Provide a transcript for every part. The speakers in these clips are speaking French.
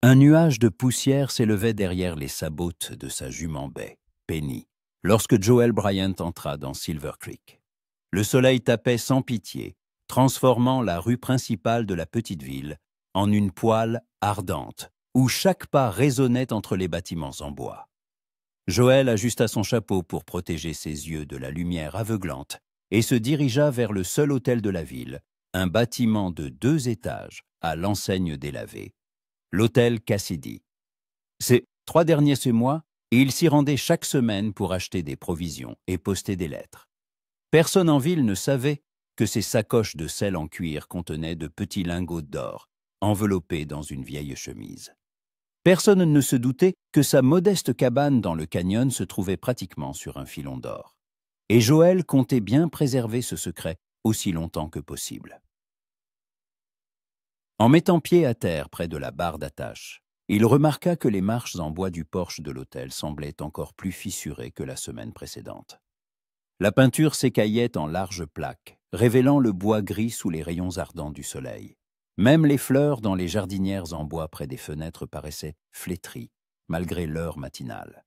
Un nuage de poussière s'élevait derrière les sabots de sa jument baie, Penny, lorsque Joel Bryant entra dans Silver Creek. Le soleil tapait sans pitié, transformant la rue principale de la petite ville en une poêle ardente, où chaque pas résonnait entre les bâtiments en bois. Joel ajusta son chapeau pour protéger ses yeux de la lumière aveuglante et se dirigea vers le seul hôtel de la ville, un bâtiment de 2 étages à l'enseigne délavée, l'hôtel Cassidy. Ces 3 derniers mois, il s'y rendait chaque semaine pour acheter des provisions et poster des lettres. Personne en ville ne savait que ses sacoches de sel en cuir contenaient de petits lingots d'or, enveloppés dans une vieille chemise. Personne ne se doutait que sa modeste cabane dans le canyon se trouvait pratiquement sur un filon d'or. Et Joel comptait bien préserver ce secret aussi longtemps que possible. En mettant pied à terre près de la barre d'attache, il remarqua que les marches en bois du porche de l'hôtel semblaient encore plus fissurées que la semaine précédente. La peinture s'écaillait en larges plaques, révélant le bois gris sous les rayons ardents du soleil. Même les fleurs dans les jardinières en bois près des fenêtres paraissaient flétries, malgré l'heure matinale.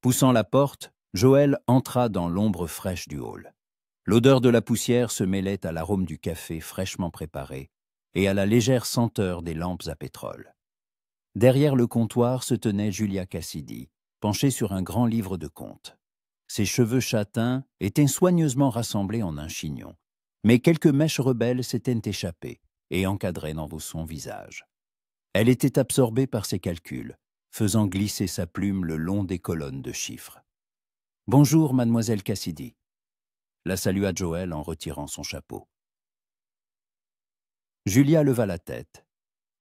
Poussant la porte, Joel entra dans l'ombre fraîche du hall. L'odeur de la poussière se mêlait à l'arôme du café fraîchement préparé et à la légère senteur des lampes à pétrole. Derrière le comptoir se tenait Julia Cassidy, penchée sur un grand livre de comptes. Ses cheveux châtains étaient soigneusement rassemblés en un chignon, mais quelques mèches rebelles s'étaient échappées et encadraient dans son visage. Elle était absorbée par ses calculs, faisant glisser sa plume le long des colonnes de chiffres. « Bonjour, mademoiselle Cassidy », la salua Joel en retirant son chapeau. Julia leva la tête,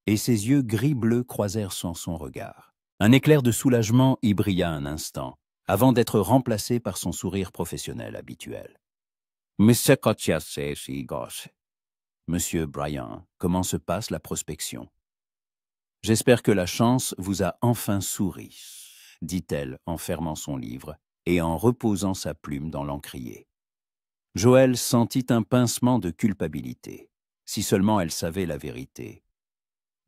et ses yeux gris-bleu croisèrent son regard. Un éclair de soulagement y brilla un instant, avant d'être remplacé par son sourire professionnel habituel. « Monsieur Bryant, comment se passe la prospection? J'espère que la chance vous a enfin souri, dit-elle en fermant son livre et en reposant sa plume dans l'encrier. Joel sentit un pincement de culpabilité, si seulement elle savait la vérité.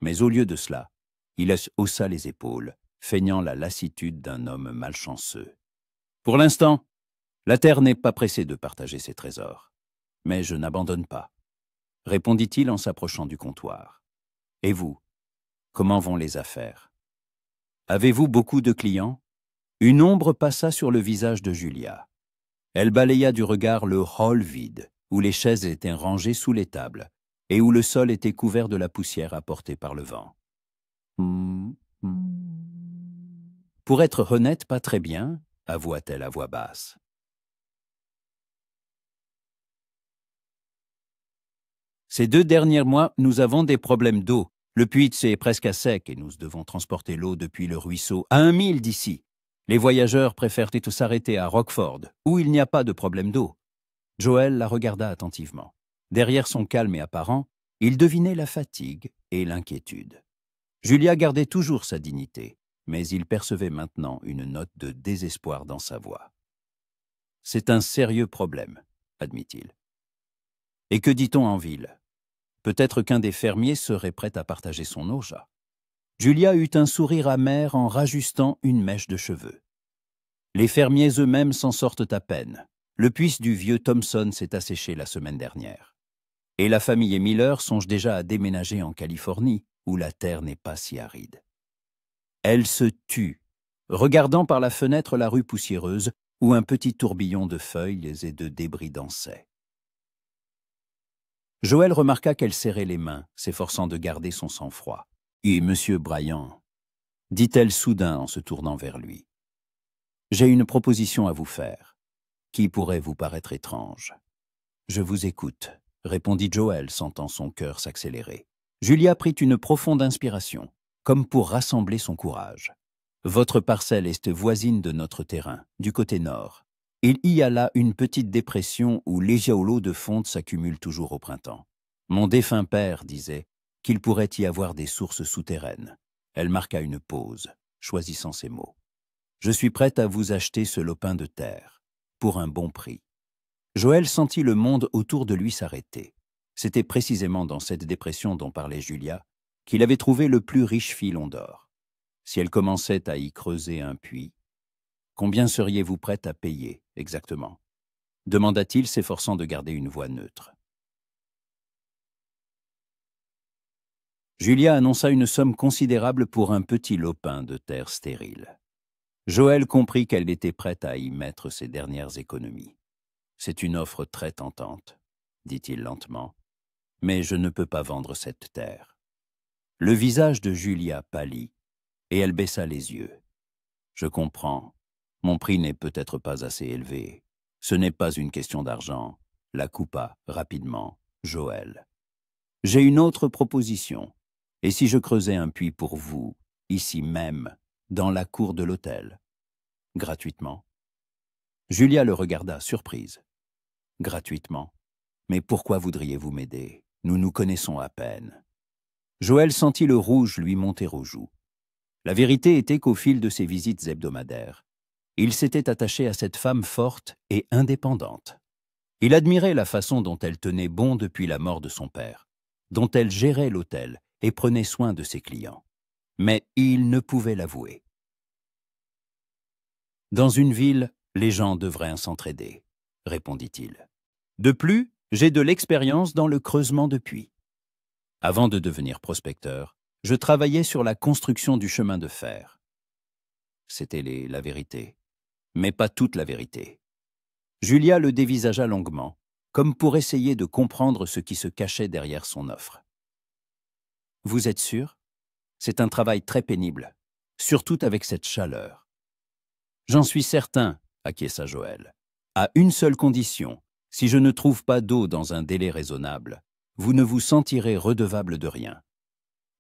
Mais au lieu de cela, il haussa les épaules, feignant la lassitude d'un homme malchanceux. « Pour l'instant, la terre n'est pas pressée de partager ses trésors. Mais je n'abandonne pas, » répondit-il en s'approchant du comptoir. « Et vous, comment vont les affaires? Avez-vous beaucoup de clients ?» Une ombre passa sur le visage de Julia. Elle balaya du regard le hall vide, où les chaises étaient rangées sous les tables, et où le sol était couvert de la poussière apportée par le vent. « Pour être honnête, pas très bien, » avoua-t-elle à voix basse. Ces 2 derniers mois, nous avons des problèmes d'eau. Le puits est presque à sec et nous devons transporter l'eau depuis le ruisseau à 1 mille d'ici. Les voyageurs préfèrent s'arrêter à Rockford, où il n'y a pas de problème d'eau. Joel la regarda attentivement. Derrière son calme et apparent, il devinait la fatigue et l'inquiétude. Julia gardait toujours sa dignité, mais il percevait maintenant une note de désespoir dans sa voix. « C'est un sérieux problème, » admit-il. « Et que dit-on en ville? Peut-être qu'un des fermiers serait prêt à partager son eau, chat. » Julia eut un sourire amer en rajustant une mèche de cheveux. Les fermiers eux-mêmes s'en sortent à peine. Le puits du vieux Thompson s'est asséché la semaine dernière. Et la famille Miller songe déjà à déménager en Californie, où la terre n'est pas si aride. Elle se tut, regardant par la fenêtre la rue poussiéreuse, où un petit tourbillon de feuilles et de débris dansait. Joel remarqua qu'elle serrait les mains, s'efforçant de garder son sang-froid. « Et Monsieur Bryant, » dit-elle soudain en se tournant vers lui, « j'ai une proposition à vous faire, qui pourrait vous paraître étrange. »« Je vous écoute, » répondit Joel, sentant son cœur s'accélérer. Julia prit une profonde inspiration, comme pour rassembler son courage. « Votre parcelle est voisine de notre terrain, du côté nord. Il y a là une petite dépression où les l'eau de fonte s'accumule toujours au printemps. Mon défunt père disait qu'il pourrait y avoir des sources souterraines. » Elle marqua une pause, choisissant ses mots. « Je suis prête à vous acheter ce lopin de terre, pour un bon prix. » Joel sentit le monde autour de lui s'arrêter. C'était précisément dans cette dépression dont parlait Julia qu'il avait trouvé le plus riche filon d'or. Si elle commençait à y creuser un puits, combien seriez-vous prête à payer, exactement? Demanda-t-il, s'efforçant de garder une voix neutre. Julia annonça une somme considérable pour un petit lopin de terre stérile. Joël comprit qu'elle était prête à y mettre ses dernières économies. « C'est une offre très tentante, » dit-il lentement, « mais je ne peux pas vendre cette terre. » Le visage de Julia pâlit, et elle baissa les yeux. « Je comprends. Mon prix n'est peut-être pas assez élevé. Ce n'est pas une question d'argent. » La coupa rapidement Joël. « J'ai une autre proposition. Et si je creusais un puits pour vous, ici même, dans la cour de l'hôtel? Gratuitement. » Julia le regarda, surprise. « Gratuitement. Mais pourquoi voudriez-vous m'aider? Nous nous connaissons à peine. » Joël sentit le rouge lui monter aux joues. La vérité était qu'au fil de ses visites hebdomadaires, il s'était attaché à cette femme forte et indépendante. Il admirait la façon dont elle tenait bon depuis la mort de son père, dont elle gérait l'hôtel et prenait soin de ses clients. Mais il ne pouvait l'avouer. « Dans une ville, les gens devraient s'entraider, » répondit-il. « De plus, j'ai de l'expérience dans le creusement de puits. Avant de devenir prospecteur, je travaillais sur la construction du chemin de fer. » C'était la vérité, mais pas toute la vérité. Julia le dévisagea longuement, comme pour essayer de comprendre ce qui se cachait derrière son offre. « Vous êtes sûr? C'est un travail très pénible, surtout avec cette chaleur. »« J'en suis certain, » acquiesça Joël. « À une seule condition, si je ne trouve pas d'eau dans un délai raisonnable, vous ne vous sentirez redevable de rien. »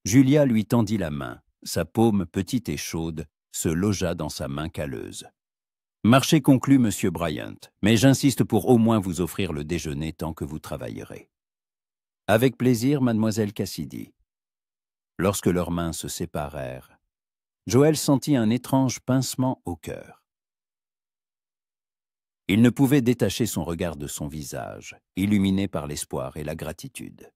Julia lui tendit la main, sa paume petite et chaude se logea dans sa main calleuse. « Marché conclu, monsieur Bryant, mais j'insiste pour au moins vous offrir le déjeuner tant que vous travaillerez. »« Avec plaisir, mademoiselle Cassidy. » Lorsque leurs mains se séparèrent, Joël sentit un étrange pincement au cœur. Il ne pouvait détacher son regard de son visage, illuminé par l'espoir et la gratitude.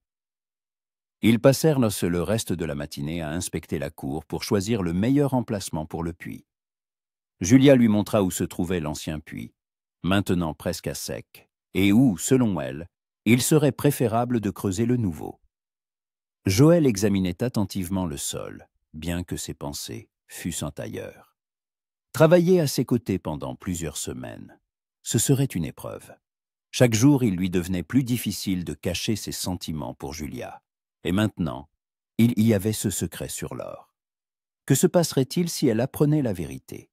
Ils passèrent le reste de la matinée à inspecter la cour pour choisir le meilleur emplacement pour le puits. Julia lui montra où se trouvait l'ancien puits, maintenant presque à sec, et où, selon elle, il serait préférable de creuser le nouveau. Joël examinait attentivement le sol, bien que ses pensées fussent ailleurs. Travailler à ses côtés pendant plusieurs semaines, ce serait une épreuve. Chaque jour, il lui devenait plus difficile de cacher ses sentiments pour Julia. Et maintenant, il y avait ce secret sur l'or. Que se passerait-il si elle apprenait la vérité?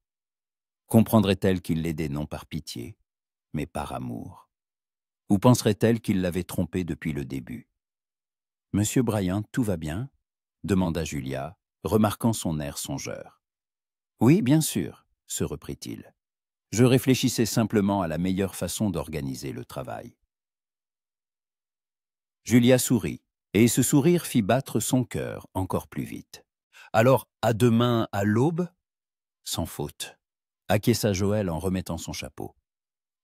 Comprendrait-elle qu'il l'aidait non par pitié, mais par amour? Ou penserait-elle qu'il l'avait trompée depuis le début? « Monsieur Bryant, tout va bien ?» demanda Julia, remarquant son air songeur. « Oui, bien sûr, » se reprit-il. « Je réfléchissais simplement à la meilleure façon d'organiser le travail. » Julia sourit, et ce sourire fit battre son cœur encore plus vite. « Alors, à demain à l'aube ?»« Sans faute, » acquiesça Joël en remettant son chapeau.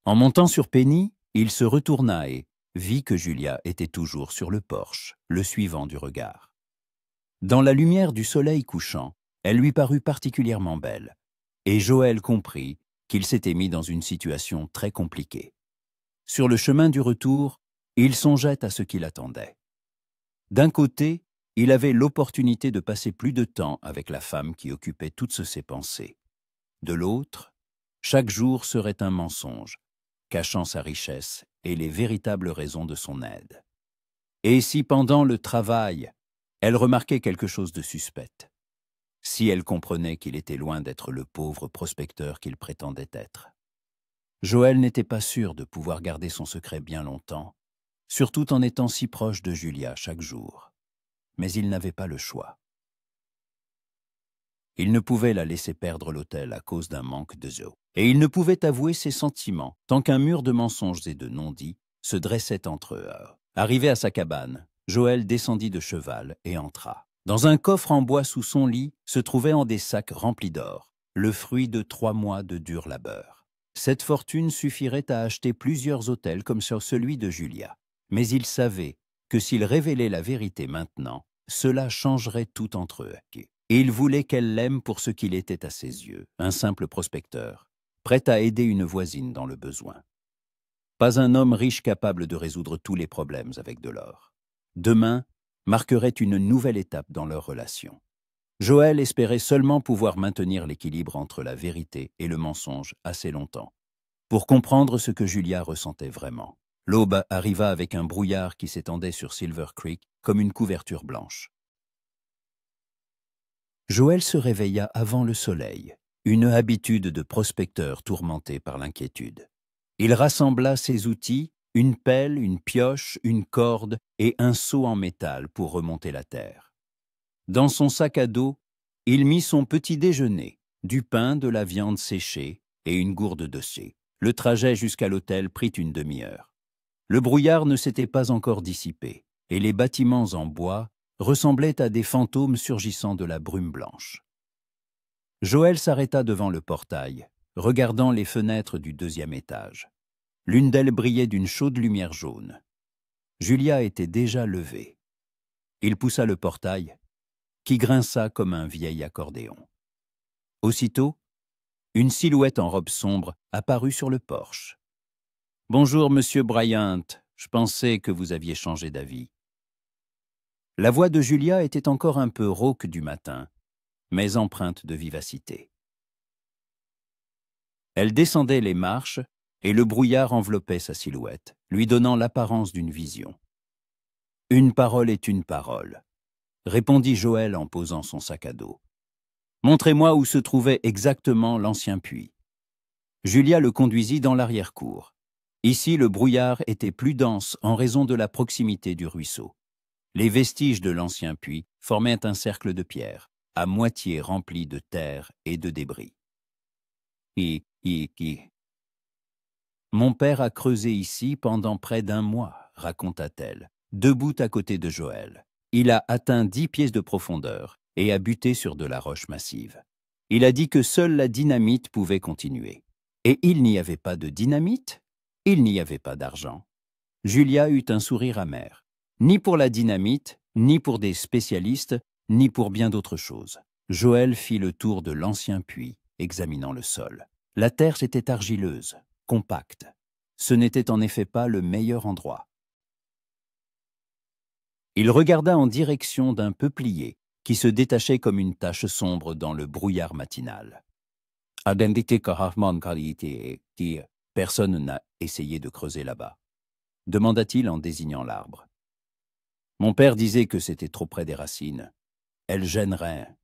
En montant sur Penny, il se retourna et vit que Julia était toujours sur le porche, le suivant du regard. Dans la lumière du soleil couchant, elle lui parut particulièrement belle, et Joël comprit qu'il s'était mis dans une situation très compliquée. Sur le chemin du retour, il songeait à ce qui l'attendait. D'un côté, il avait l'opportunité de passer plus de temps avec la femme qui occupait toutes ses pensées. De l'autre, chaque jour serait un mensonge, cachant sa richesse et les véritables raisons de son aide. Et si pendant le travail, elle remarquait quelque chose de suspect, si elle comprenait qu'il était loin d'être le pauvre prospecteur qu'il prétendait être. Joël n'était pas sûr de pouvoir garder son secret bien longtemps, surtout en étant si proche de Julia chaque jour. Mais il n'avait pas le choix. Il ne pouvait la laisser perdre l'hôtel à cause d'un manque d'eau. Et il ne pouvait avouer ses sentiments tant qu'un mur de mensonges et de non-dits se dressait entre eux. Arrivé à sa cabane, Joël descendit de cheval et entra. Dans un coffre en bois sous son lit se trouvaient en des sacs remplis d'or, le fruit de 3 mois de dur labeur. Cette fortune suffirait à acheter plusieurs hôtels comme sur celui de Julia. Mais il savait que s'il révélait la vérité maintenant, cela changerait tout entre eux. Et il voulait qu'elle l'aime pour ce qu'il était à ses yeux, un simple prospecteur, prêt à aider une voisine dans le besoin. Pas un homme riche capable de résoudre tous les problèmes avec de l'or. Demain marquerait une nouvelle étape dans leur relation. Joël espérait seulement pouvoir maintenir l'équilibre entre la vérité et le mensonge assez longtemps, pour comprendre ce que Julia ressentait vraiment. L'aube arriva avec un brouillard qui s'étendait sur Silver Creek comme une couverture blanche. Joël se réveilla avant le soleil, une habitude de prospecteur tourmenté par l'inquiétude. Il rassembla ses outils, une pelle, une pioche, une corde et un seau en métal pour remonter la terre. Dans son sac à dos, il mit son petit déjeuner, du pain, de la viande séchée et une gourde de thé. Le trajet jusqu'à l'hôtel prit une demi-heure. Le brouillard ne s'était pas encore dissipé, et les bâtiments en bois ressemblaient à des fantômes surgissant de la brume blanche. Joël s'arrêta devant le portail, regardant les fenêtres du 2e étage. L'une d'elles brillait d'une chaude lumière jaune. Julia était déjà levée. Il poussa le portail, qui grinça comme un vieil accordéon. Aussitôt, une silhouette en robe sombre apparut sur le porche. « Bonjour, monsieur Bryant, je pensais que vous aviez changé d'avis. » La voix de Julia était encore un peu rauque du matin, mais empreinte de vivacité. Elle descendait les marches et le brouillard enveloppait sa silhouette, lui donnant l'apparence d'une vision. « Une parole est une parole », répondit Joël en posant son sac à dos. « Montrez-moi où se trouvait exactement l'ancien puits. » Julia le conduisit dans l'arrière-cour. Ici, le brouillard était plus dense en raison de la proximité du ruisseau. Les vestiges de l'ancien puits formaient un cercle de pierre, à moitié rempli de terre et de débris. Mon père a creusé ici pendant près d'1 mois, raconta-t-elle, debout à côté de Joël. Il a atteint 10 pieds de profondeur et a buté sur de la roche massive. Il a dit que seule la dynamite pouvait continuer. Et il n'y avait pas de dynamite, il n'y avait pas d'argent. Julia eut un sourire amer. Ni pour la dynamite, ni pour des spécialistes, ni pour bien d'autres choses. Joël fit le tour de l'ancien puits, examinant le sol. La terre était argileuse, compacte. Ce n'était en effet pas le meilleur endroit. Il regarda en direction d'un peuplier qui se détachait comme une tache sombre dans le brouillard matinal. Personne n'a essayé de creuser là-bas, demanda-t-il en désignant l'arbre. Mon père disait que c'était trop près des racines. Elles gêneraient.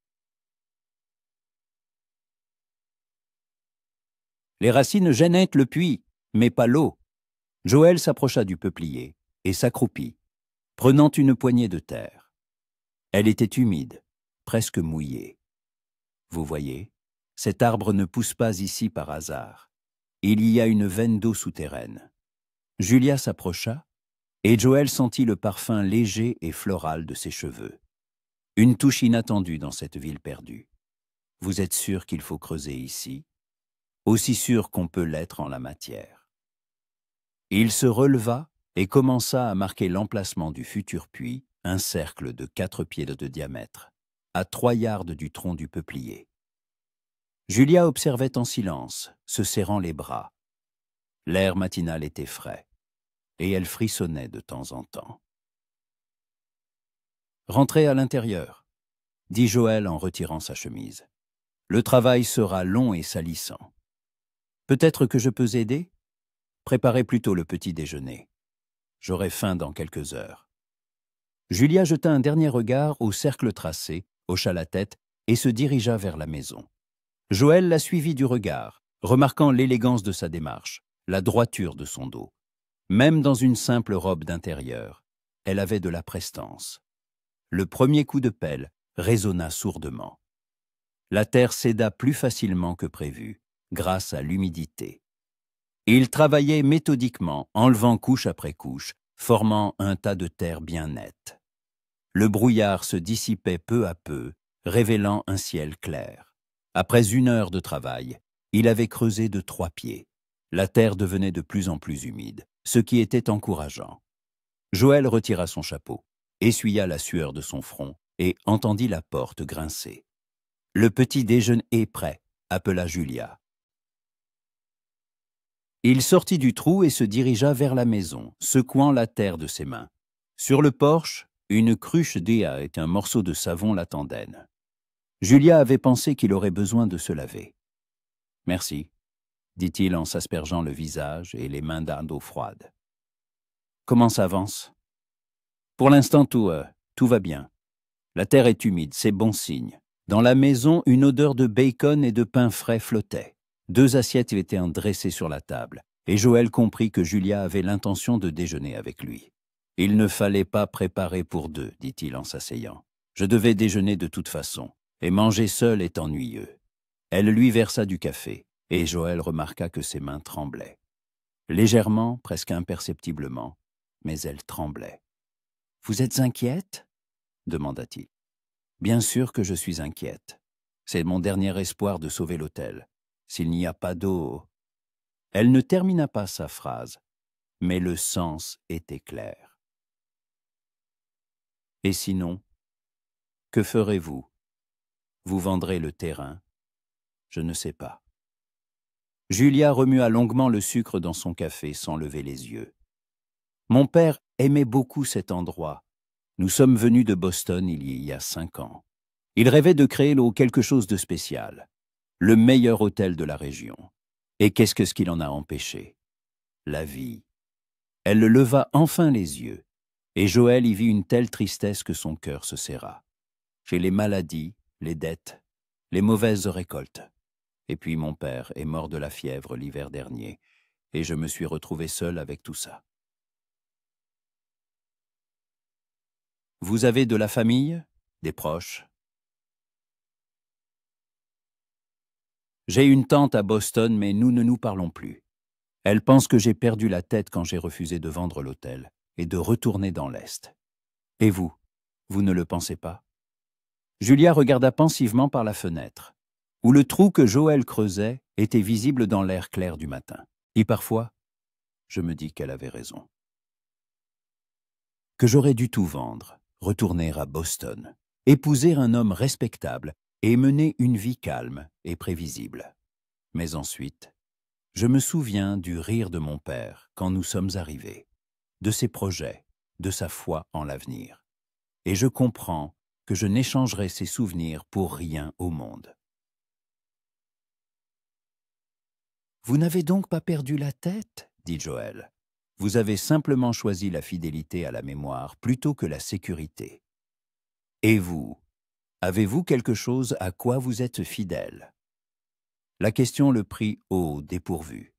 Les racines gênaient le puits, mais pas l'eau. Joël s'approcha du peuplier et s'accroupit, prenant une poignée de terre. Elle était humide, presque mouillée. Vous voyez, cet arbre ne pousse pas ici par hasard. Il y a une veine d'eau souterraine. Julia s'approcha, et Joël sentit le parfum léger et floral de ses cheveux. Une touche inattendue dans cette ville perdue. Vous êtes sûr qu'il faut creuser ici? Aussi sûr qu'on peut l'être en la matière. Il se releva et commença à marquer l'emplacement du futur puits, un cercle de 4 pieds de diamètre, à 3 yards du tronc du peuplier. Julia observait en silence, se serrant les bras. L'air matinal était frais, et elle frissonnait de temps en temps. « Rentrez à l'intérieur, » dit Joël en retirant sa chemise. « Le travail sera long et salissant. Peut-être que je peux aider? Préparez plutôt le petit déjeuner. J'aurai faim dans quelques heures. » Julia jeta un dernier regard au cercle tracé, hocha la tête et se dirigea vers la maison. Joël la suivit du regard, remarquant l'élégance de sa démarche, la droiture de son dos. Même dans une simple robe d'intérieur, elle avait de la prestance. Le premier coup de pelle résonna sourdement. La terre céda plus facilement que prévu, grâce à l'humidité. Il travaillait méthodiquement, enlevant couche après couche, formant un tas de terre bien net. Le brouillard se dissipait peu à peu, révélant un ciel clair. Après 1 heure de travail, il avait creusé de 3 pieds. La terre devenait de plus en plus humide, ce qui était encourageant. Joël retira son chapeau. essuya la sueur de son front et entendit la porte grincer. « Le petit déjeuner est prêt », appela Julia. Il sortit du trou et se dirigea vers la maison, secouant la terre de ses mains. Sur le porche, une cruche d'Ea et un morceau de savon l'attendaient. Julia avait pensé qu'il aurait besoin de se laver. « Merci », dit-il en s'aspergeant le visage et les mains d'eau froide. « Comment ça avance ?»« Pour l'instant, tout va bien. La terre est humide, c'est bon signe. » Dans la maison, une odeur de bacon et de pain frais flottait. 2 assiettes étaient dressées sur la table, et Joël comprit que Julia avait l'intention de déjeuner avec lui. « Il ne fallait pas préparer pour 2, dit-il en s'asseyant. Je devais déjeuner de toute façon, et manger seul est ennuyeux. » Elle lui versa du café, et Joël remarqua que ses mains tremblaient. Légèrement, presque imperceptiblement, mais elles tremblaient. « Vous êtes inquiète ?» demanda-t-il. « Bien sûr que je suis inquiète. C'est mon dernier espoir de sauver l'hôtel. S'il n'y a pas d'eau... » Elle ne termina pas sa phrase, mais le sens était clair. « Et sinon, que ferez-vous? Vous vendrez le terrain? Je ne sais pas. » Julia remua longuement le sucre dans son café sans lever les yeux. « Mon père aimait beaucoup cet endroit. Nous sommes venus de Boston il y a 5 ans. Il rêvait de créer quelque chose de spécial, le meilleur hôtel de la région. Et qu'est-ce que ce qui l'en a empêché? La vie. » Elle leva enfin les yeux, et Joël y vit une telle tristesse que son cœur se serra. J'ai les maladies, les dettes, les mauvaises récoltes. Et puis mon père est mort de la fièvre l'hiver dernier, et je me suis retrouvé seul avec tout ça. Vous avez de la famille, des proches? J'ai une tante à Boston, mais nous ne nous parlons plus. Elle pense que j'ai perdu la tête quand j'ai refusé de vendre l'hôtel et de retourner dans l'Est. Et vous ne le pensez pas? Julia regarda pensivement par la fenêtre, où le trou que Joël creusait était visible dans l'air clair du matin. Et parfois, je me dis qu'elle avait raison. Que j'aurais dû tout vendre, retourner à Boston, épouser un homme respectable et mener une vie calme et prévisible. Mais ensuite, je me souviens du rire de mon père quand nous sommes arrivés, de ses projets, de sa foi en l'avenir. Et je comprends que je n'échangerai ces souvenirs pour rien au monde. « Vous n'avez donc pas perdu la tête ?» dit Joël. « Vous avez simplement choisi la fidélité à la mémoire plutôt que la sécurité. Et vous, avez-vous quelque chose à quoi vous êtes fidèle ?» La question le prit au dépourvu.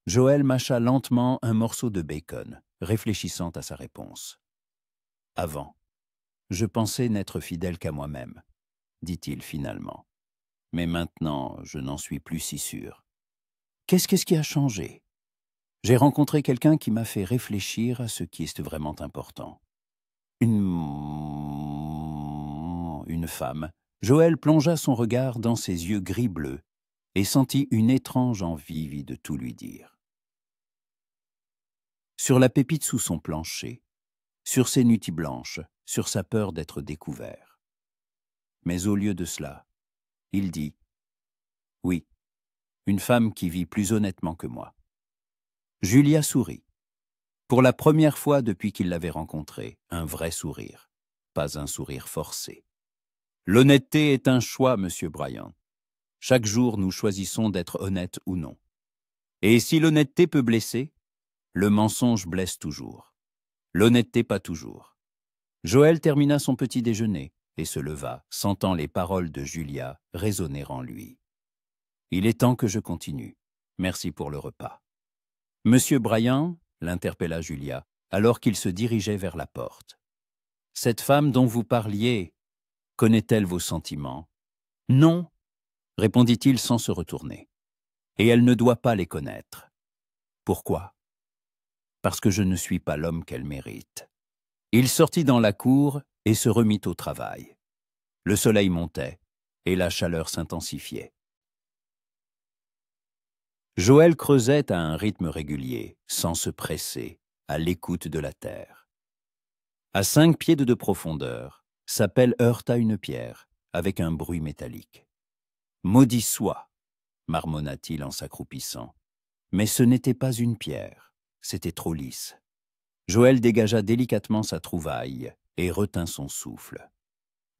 Joël mâcha lentement un morceau de bacon, réfléchissant à sa réponse. « Avant, je pensais n'être fidèle qu'à moi-même, » dit-il finalement. « Mais maintenant, je n'en suis plus si sûr. Qu'est-ce qui a changé? J'ai rencontré quelqu'un qui m'a fait réfléchir à ce qui est vraiment important. Une femme. » Joël plongea son regard dans ses yeux gris-bleu et sentit une étrange envie de tout lui dire. Sur la pépite sous son plancher, sur ses nuits blanches, sur sa peur d'être découvert. Mais au lieu de cela, il dit « Oui, une femme qui vit plus honnêtement que moi. » Julia sourit. Pour la première fois depuis qu'il l'avait rencontrée, un vrai sourire, pas un sourire forcé. « L'honnêteté est un choix, Monsieur Bryan. Chaque jour, nous choisissons d'être honnêtes ou non. Et si l'honnêteté peut blesser, le mensonge blesse toujours. L'honnêteté pas toujours. » Joël termina son petit déjeuner et se leva, sentant les paroles de Julia résonner en lui. « Il est temps que je continue. Merci pour le repas. » « Monsieur Bryan, » l'interpella Julia, alors qu'il se dirigeait vers la porte. « Cette femme dont vous parliez, connaît-elle vos sentiments? »« Non, » répondit-il sans se retourner. « Et elle ne doit pas les connaître. »« Pourquoi? » ?»« Parce que je ne suis pas l'homme qu'elle mérite. » Il sortit dans la cour et se remit au travail. Le soleil montait et la chaleur s'intensifiait. Joël creusait à un rythme régulier, sans se presser, à l'écoute de la terre. À 5 pieds de profondeur, sa pelle heurta une pierre, avec un bruit métallique. « Maudit soit !» marmonna-t-il en s'accroupissant. Mais ce n'était pas une pierre, c'était trop lisse. Joël dégagea délicatement sa trouvaille et retint son souffle.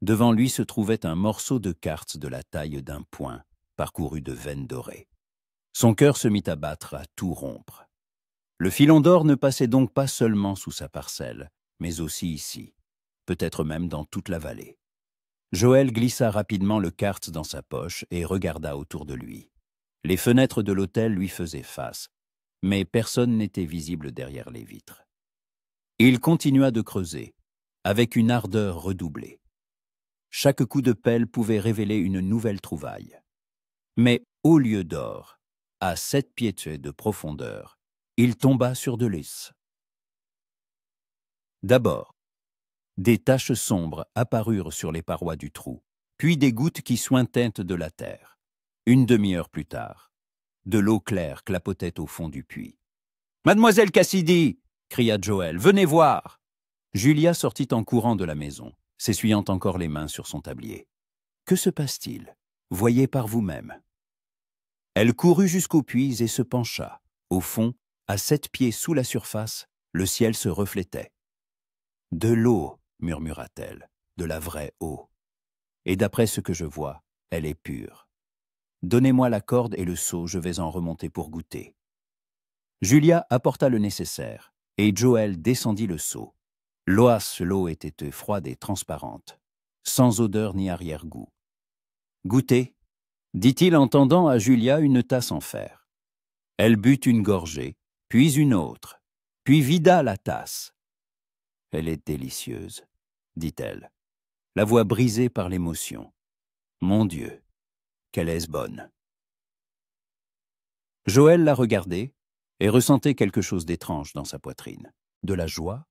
Devant lui se trouvait un morceau de quartz de la taille d'un poing, parcouru de veines dorées. Son cœur se mit à battre, à tout rompre. Le filon d'or ne passait donc pas seulement sous sa parcelle, mais aussi ici, peut-être même dans toute la vallée. Joël glissa rapidement le quartz dans sa poche et regarda autour de lui. Les fenêtres de l'hôtel lui faisaient face, mais personne n'était visible derrière les vitres. Il continua de creuser, avec une ardeur redoublée. Chaque coup de pelle pouvait révéler une nouvelle trouvaille. Mais au lieu d'or, à 7 pieds de profondeur, il tomba sur de l'os. D'abord, des taches sombres apparurent sur les parois du trou, puis des gouttes qui suintaient de la terre. Une demi-heure plus tard, de l'eau claire clapotait au fond du puits. « Mademoiselle Cassidy !» cria Joël. « Venez voir !» Julia sortit en courant de la maison, s'essuyant encore les mains sur son tablier. « Que se passe-t-il? Voyez par vous-même. » Elle courut jusqu'au puits et se pencha. Au fond, à 7 pieds sous la surface, le ciel se reflétait. « De l'eau, murmura-t-elle, de la vraie eau. Et d'après ce que je vois, elle est pure. Donnez-moi la corde et le seau, je vais en remonter pour goûter. » Julia apporta le nécessaire, et Joël descendit le seau. L'eau était froide et transparente, sans odeur ni arrière-goût. « Goûtez !» dit-il en tendant à Julia une tasse en fer. Elle but une gorgée, puis une autre, puis vida la tasse. « Elle est délicieuse, » dit-elle, la voix brisée par l'émotion. « Mon Dieu, qu'elle est bonne !» Joël la regardait et ressentait quelque chose d'étrange dans sa poitrine, de la joie,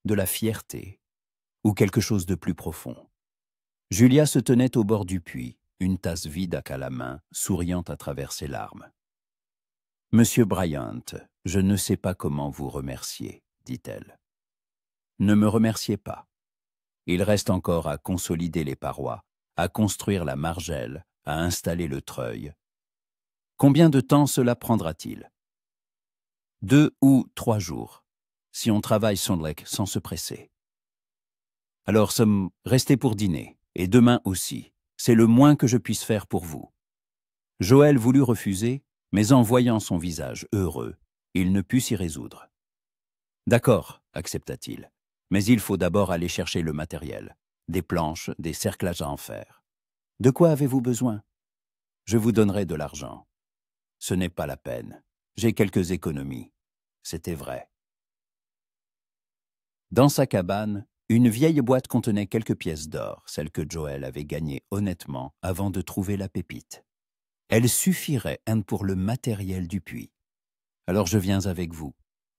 de la fierté, ou quelque chose de plus profond. Julia se tenait au bord du puits, une tasse vide à la main, souriant à travers ses larmes. « Monsieur Bryant, je ne sais pas comment vous remercier, » dit-elle. « Ne me remerciez pas. Il reste encore à consolider les parois, à construire la margelle, à installer le treuil. Combien de temps cela prendra-t-il? 2 ou 3 jours, si on travaille sans se presser. Alors, restez pour dîner, et demain aussi. C'est le moins que je puisse faire pour vous. » Joël voulut refuser, mais en voyant son visage heureux, il ne put s'y résoudre. « D'accord, » accepta-t-il, « mais il faut d'abord aller chercher le matériel, des planches, des cerclages en fer. De quoi avez-vous besoin? Je vous donnerai de l'argent. Ce n'est pas la peine. J'ai quelques économies. » C'était vrai. Dans sa cabane, une vieille boîte contenait quelques pièces d'or, celles que Joël avait gagnées honnêtement avant de trouver la pépite. Elle suffirait pour le matériel du puits. « Alors je viens avec vous, »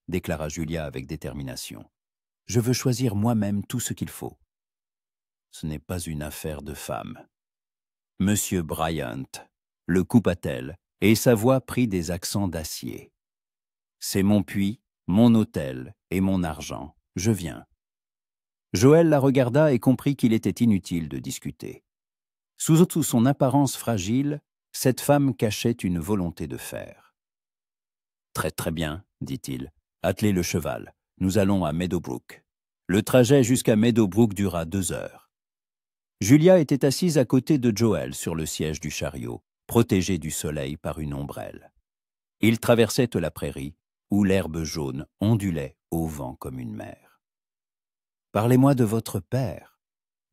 déclara Julia avec détermination. « Je veux choisir moi-même tout ce qu'il faut. » Ce n'est pas une affaire de femme. « Monsieur Bryant, » le coupa-t-elle, et sa voix prit des accents d'acier. « C'est mon puits, mon hôtel et mon argent. Je viens. » Joël la regarda et comprit qu'il était inutile de discuter. Sous toute son apparence fragile, cette femme cachait une volonté de fer. « Très très bien, » dit-il. « Attelez le cheval. Nous allons à Meadowbrook. » Le trajet jusqu'à Meadowbrook dura 2 heures. Julia était assise à côté de Joël sur le siège du chariot, protégée du soleil par une ombrelle. Ils traversaient la prairie, où l'herbe jaune ondulait au vent comme une mer. « Parlez-moi de votre père, »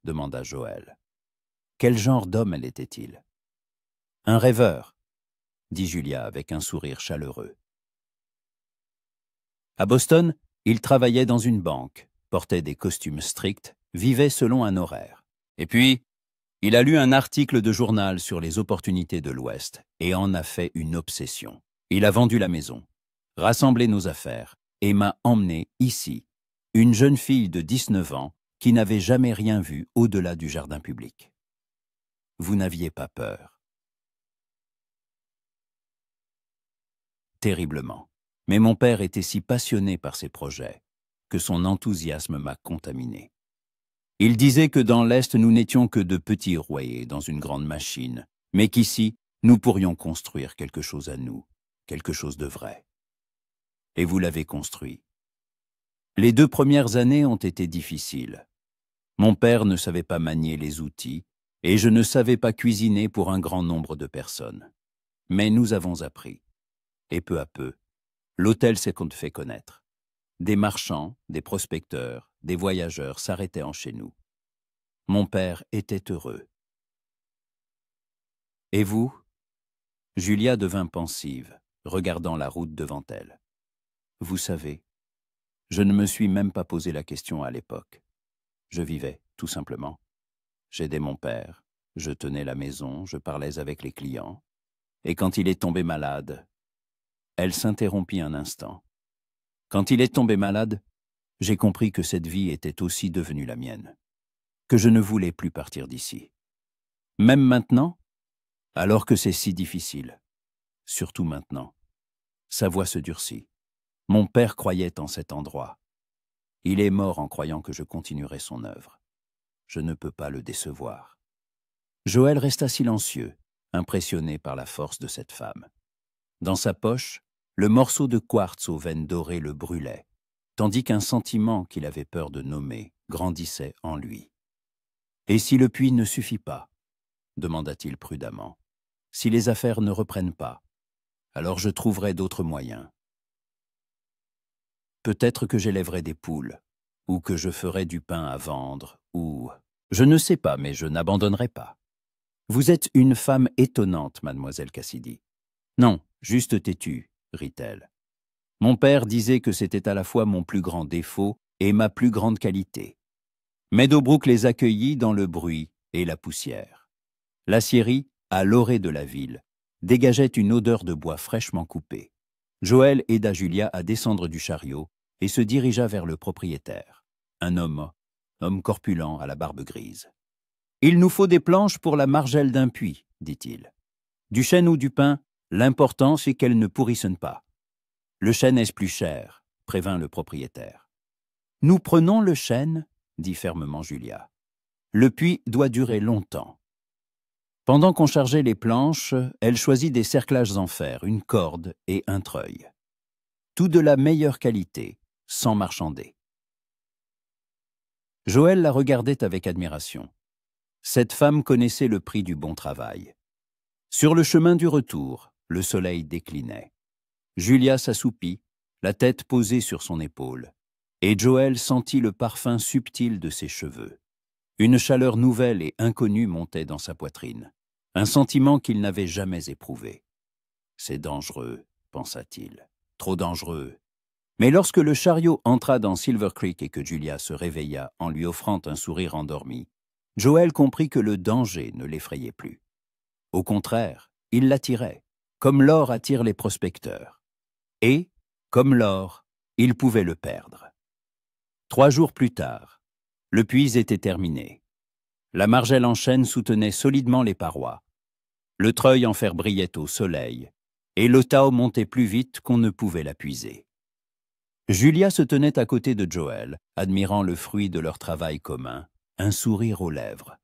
demanda Joël. « Quel genre d'homme était-il? »« Un rêveur, » dit Julia avec un sourire chaleureux. À Boston, il travaillait dans une banque, portait des costumes stricts, vivait selon un horaire. Et puis, il a lu un article de journal sur les opportunités de l'Ouest et en a fait une obsession. Il a vendu la maison, rassemblé nos affaires et m'a emmené ici, une jeune fille de 19 ans qui n'avait jamais rien vu au-delà du jardin public. Vous n'aviez pas peur. Terriblement. Mais mon père était si passionné par ses projets que son enthousiasme m'a contaminé. Il disait que dans l'Est, nous n'étions que de petits roués dans une grande machine, mais qu'ici, nous pourrions construire quelque chose à nous, quelque chose de vrai. Et vous l'avez construit. Les 2 premières années ont été difficiles. Mon père ne savait pas manier les outils, et je ne savais pas cuisiner pour un grand nombre de personnes. Mais nous avons appris. Et peu à peu, l'hôtel s'est fait connaître. Des marchands, des prospecteurs, des voyageurs s'arrêtaient en chez nous. Mon père était heureux. Et vous? Julia devint pensive, regardant la route devant elle. Vous savez, je ne me suis même pas posé la question à l'époque. Je vivais, tout simplement. J'aidais mon père, je tenais la maison, je parlais avec les clients. Et quand il est tombé malade, elle s'interrompit un instant. Quand il est tombé malade, j'ai compris que cette vie était aussi devenue la mienne, que je ne voulais plus partir d'ici. Même maintenant, alors que c'est si difficile, surtout maintenant, sa voix se durcit. Mon père croyait en cet endroit. Il est mort en croyant que je continuerai son œuvre. Je ne peux pas le décevoir. Joël resta silencieux, impressionné par la force de cette femme. Dans sa poche, le morceau de quartz aux veines dorées le brûlait, tandis qu'un sentiment qu'il avait peur de nommer grandissait en lui. « Et si le puits ne suffit pas ?» demanda-t-il prudemment. « Si les affaires ne reprennent pas, alors je trouverai d'autres moyens. Peut-être que j'élèverai des poules, ou que je ferai du pain à vendre, ou... Je ne sais pas, mais je n'abandonnerai pas. Vous êtes une femme étonnante, mademoiselle Cassidy. Non, juste têtue, rit-elle. Mon père disait que c'était à la fois mon plus grand défaut et ma plus grande qualité. Meadowbrook les accueillit dans le bruit et la poussière. L'aciérie, à l'orée de la ville, dégageait une odeur de bois fraîchement coupé. Joël aida Julia à descendre du chariot et se dirigea vers le propriétaire, un homme corpulent à la barbe grise. « Il nous faut des planches pour la margelle d'un puits, dit-il. Du chêne ou du pin, l'important c'est qu'elles ne pourrissent pas. Le chêne est plus cher, prévint le propriétaire. Nous prenons le chêne, dit fermement Julia. Le puits doit durer longtemps. Pendant qu'on chargeait les planches, elle choisit des cerclages en fer, une corde et un treuil. Tout de la meilleure qualité, sans marchander. Joël la regardait avec admiration. Cette femme connaissait le prix du bon travail. Sur le chemin du retour, le soleil déclinait. Julia s'assoupit, la tête posée sur son épaule, et Joël sentit le parfum subtil de ses cheveux. Une chaleur nouvelle et inconnue montait dans sa poitrine, un sentiment qu'il n'avait jamais éprouvé. « C'est dangereux, pensa-t-il, trop dangereux. » Mais lorsque le chariot entra dans Silver Creek et que Julia se réveilla en lui offrant un sourire endormi, Joël comprit que le danger ne l'effrayait plus. Au contraire, il l'attirait, comme l'or attire les prospecteurs. Et, comme l'or, il pouvait le perdre. 3 jours plus tard, le puits était terminé. La margelle en chêne soutenait solidement les parois. Le treuil en fer brillait au soleil, et le tao montait plus vite qu'on ne pouvait la puiser. Julia se tenait à côté de Joël, admirant le fruit de leur travail commun, un sourire aux lèvres.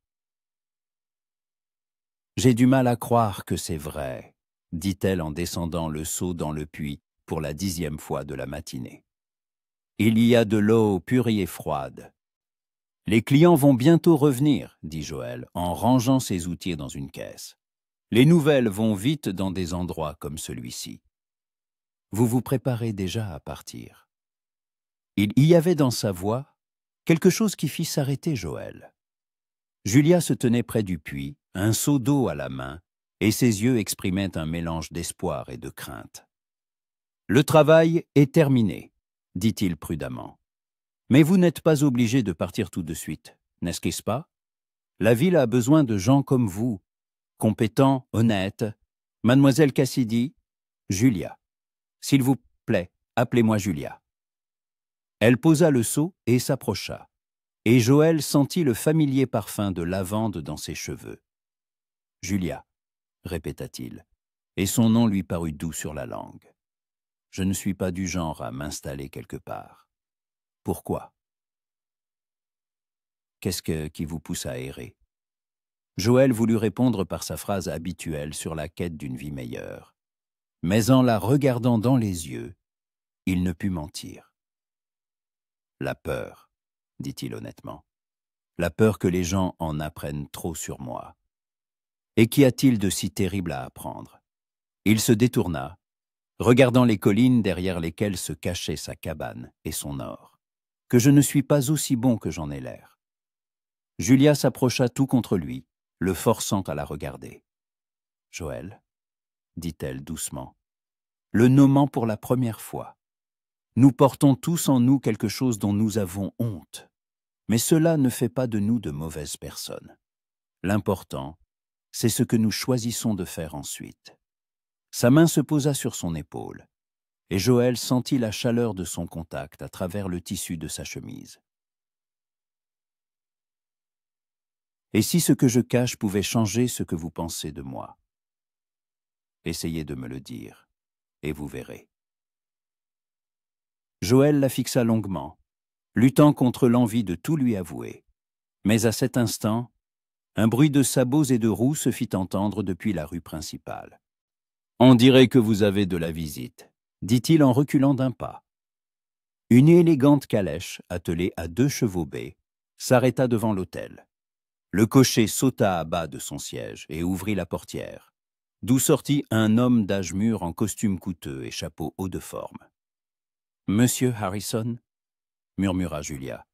« J'ai du mal à croire que c'est vrai, » dit-elle en descendant le seau dans le puits pour la 10e fois de la matinée. « Il y a de l'eau pure et froide. »« Les clients vont bientôt revenir, » dit Joël en rangeant ses outils dans une caisse. « Les nouvelles vont vite dans des endroits comme celui-ci. Vous vous préparez déjà à partir. » Il y avait dans sa voix quelque chose qui fit s'arrêter Joël. Julia se tenait près du puits, un seau d'eau à la main, et ses yeux exprimaient un mélange d'espoir et de crainte. « Le travail est terminé, » dit-il prudemment. « Mais vous n'êtes pas obligé de partir tout de suite, n'est-ce pas? La ville a besoin de gens comme vous, compétents, honnêtes. Mademoiselle Cassidy, Julia. S'il vous plaît, appelez-moi Julia. » Elle posa le seau et s'approcha, et Joël sentit le familier parfum de lavande dans ses cheveux. « Julia, » répéta-t-il, et son nom lui parut doux sur la langue. « Je ne suis pas du genre à m'installer quelque part. Pourquoi? Qu'est-ce qui vous pousse à errer? Joël voulut répondre par sa phrase habituelle sur la quête d'une vie meilleure. Mais en la regardant dans les yeux, il ne put mentir. La peur, dit-il honnêtement. La peur que les gens en apprennent trop sur moi. Et qu'y a-t-il de si terrible à apprendre? Il se détourna, regardant les collines derrière lesquelles se cachait sa cabane et son or. Que je ne suis pas aussi bon que j'en ai l'air. Julia s'approcha tout contre lui, le forçant à la regarder. « Joël, dit-elle doucement, le nommant pour la première fois. Nous portons tous en nous quelque chose dont nous avons honte, mais cela ne fait pas de nous de mauvaises personnes. L'important, c'est ce que nous choisissons de faire ensuite. » Sa main se posa sur son épaule, et Joël sentit la chaleur de son contact à travers le tissu de sa chemise. « Et si ce que je cache pouvait changer ce que vous pensez de moi? Essayez de me le dire, et vous verrez. » Joël la fixa longuement, luttant contre l'envie de tout lui avouer. Mais à cet instant, un bruit de sabots et de roues se fit entendre depuis la rue principale. « On dirait que vous avez de la visite, » dit-il en reculant d'un pas. Une élégante calèche, attelée à 2 chevaux bais, s'arrêta devant l'hôtel. Le cocher sauta à bas de son siège et ouvrit la portière, d'où sortit un homme d'âge mûr en costume coûteux et chapeau haut de forme. « Monsieur Harrison » murmura Julia,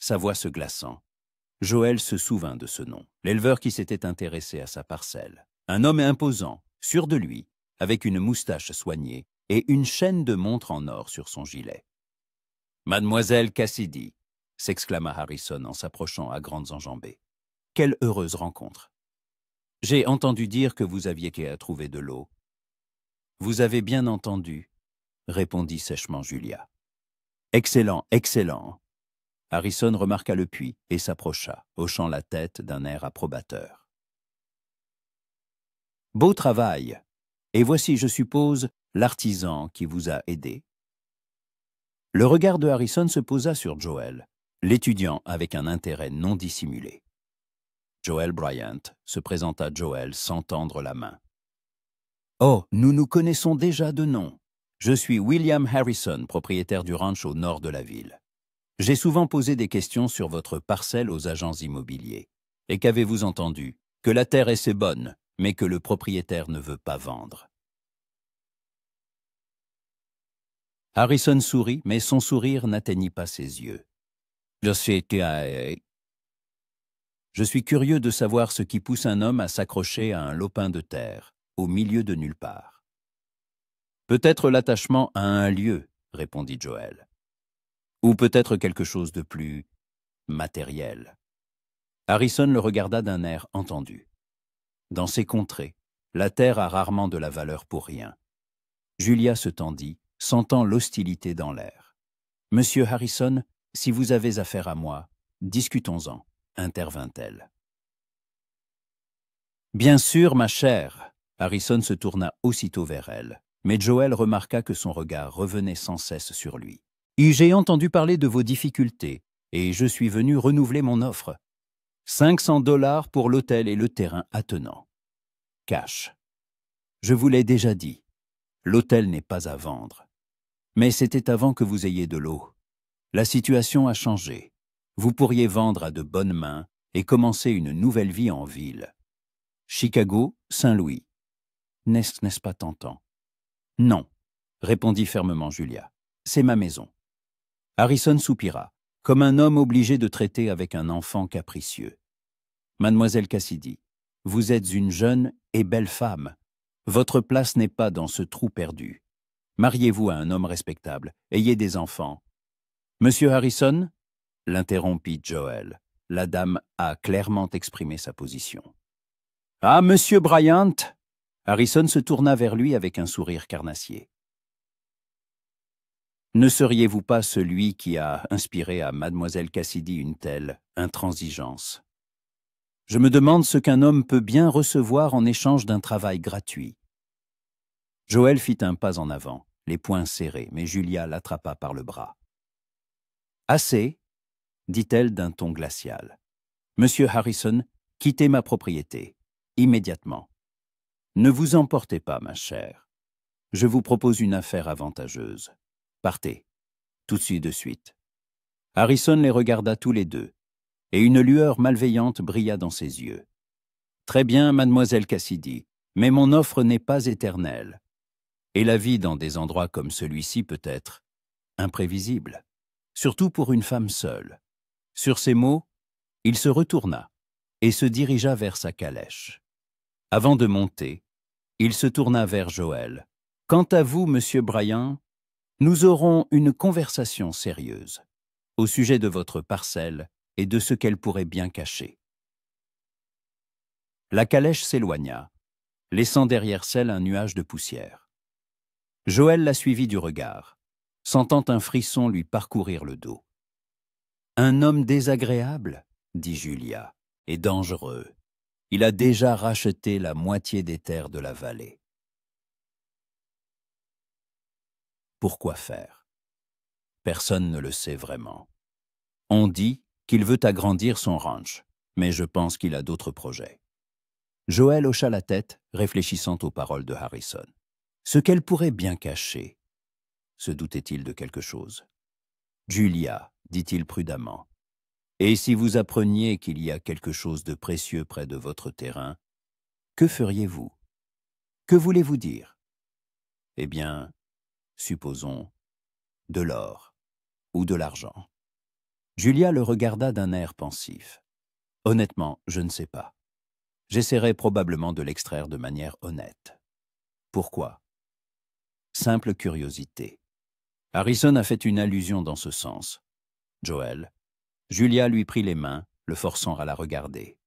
sa voix se glaçant. Joël se souvint de ce nom, l'éleveur qui s'était intéressé à sa parcelle. Un homme imposant, sûr de lui, avec une moustache soignée et une chaîne de montre en or sur son gilet. « Mademoiselle Cassidy » s'exclama Harrison en s'approchant à grandes enjambées. « Quelle heureuse rencontre! J'ai entendu dire que vous aviez qu'à trouver de l'eau. »« Vous avez bien entendu, » répondit sèchement Julia. « Excellent, excellent !» Harrison remarqua le puits et s'approcha, hochant la tête d'un air approbateur. « Beau travail! Et voici, je suppose, l'artisan qui vous a aidé. » Le regard de Harrison se posa sur Joël, l'étudiant avec un intérêt non dissimulé. Joël Bryant se présenta Joël sans tendre la main. « Oh, nous nous connaissons déjà de nom. Je suis William Harrison, propriétaire du ranch au nord de la ville. J'ai souvent posé des questions sur votre parcelle aux agents immobiliers. Et qu'avez-vous entendu? Que la terre est assez bonne, mais que le propriétaire ne veut pas vendre. » Harrison sourit, mais son sourire n'atteignit pas ses yeux. « Je suis curieux de savoir ce qui pousse un homme à s'accrocher à un lopin de terre, au milieu de nulle part. »« Peut-être l'attachement à un lieu, » répondit Joël. « Ou peut-être quelque chose de plus matériel. » Harrison le regarda d'un air entendu. Dans ces contrées, la terre a rarement de la valeur pour rien. Julia se tendit, sentant l'hostilité dans l'air. « Monsieur Harrison, si vous avez affaire à moi, discutons-en, » intervint-elle. « Bien sûr, ma chère !» Harrison se tourna aussitôt vers elle, mais Joël remarqua que son regard revenait sans cesse sur lui. « J'ai entendu parler de vos difficultés, et je suis venu renouveler mon offre. 500 $ pour l'hôtel et le terrain attenant. Cash. Je vous l'ai déjà dit, l'hôtel n'est pas à vendre. Mais c'était avant que vous ayez de l'eau. La situation a changé. Vous pourriez vendre à de bonnes mains et commencer une nouvelle vie en ville. Chicago, Saint-Louis. N'est-ce pas tentant? » « Non, » répondit fermement Julia. « C'est ma maison. » Harrison soupira, comme un homme obligé de traiter avec un enfant capricieux. « Mademoiselle Cassidy, vous êtes une jeune et belle femme. Votre place n'est pas dans ce trou perdu. Mariez-vous à un homme respectable, ayez des enfants. »« Monsieur Harrison » l'interrompit Joël. La dame a clairement exprimé sa position. « Ah, Monsieur Bryant » Harrison se tourna vers lui avec un sourire carnassier. « Ne seriez-vous pas celui qui a inspiré à Mademoiselle Cassidy une telle intransigeance? Je me demande ce qu'un homme peut bien recevoir en échange d'un travail gratuit. » Joël fit un pas en avant, les poings serrés, mais Julia l'attrapa par le bras. Assez, dit-elle d'un ton glacial. Monsieur Harrison, quittez ma propriété, immédiatement. Ne vous emportez pas, ma chère. Je vous propose une affaire avantageuse. Partez, tout de suite. Harrison les regarda tous les deux, et une lueur malveillante brilla dans ses yeux. Très bien, mademoiselle Cassidy, mais mon offre n'est pas éternelle. Et la vie dans des endroits comme celui-ci peut être imprévisible, surtout pour une femme seule. Sur ces mots, il se retourna et se dirigea vers sa calèche. Avant de monter, il se tourna vers Joël. « Quant à vous, monsieur Bryan, nous aurons une conversation sérieuse au sujet de votre parcelle et de ce qu'elle pourrait bien cacher. » La calèche s'éloigna, laissant derrière celle un nuage de poussière. Joël la suivit du regard, sentant un frisson lui parcourir le dos. « Un homme désagréable, dit Julia, et dangereux. Il a déjà racheté la moitié des terres de la vallée. » Pourquoi faire? Personne ne le sait vraiment. On dit qu'il veut agrandir son ranch, mais je pense qu'il a d'autres projets. Joël hocha la tête, réfléchissant aux paroles de Harrison. Ce qu'elle pourrait bien cacher. Se doutait-il de quelque chose? Julia, dit-il prudemment, et si vous appreniez qu'il y a quelque chose de précieux près de votre terrain, que feriez-vous? Que voulez-vous dire? Eh bien, supposons, de l'or ou de l'argent. Julia le regarda d'un air pensif. Honnêtement, je ne sais pas. J'essaierai probablement de l'extraire de manière honnête. Pourquoi? Simple curiosité. Harrison a fait une allusion dans ce sens. Joël. Julia lui prit les mains, le forçant à la regarder.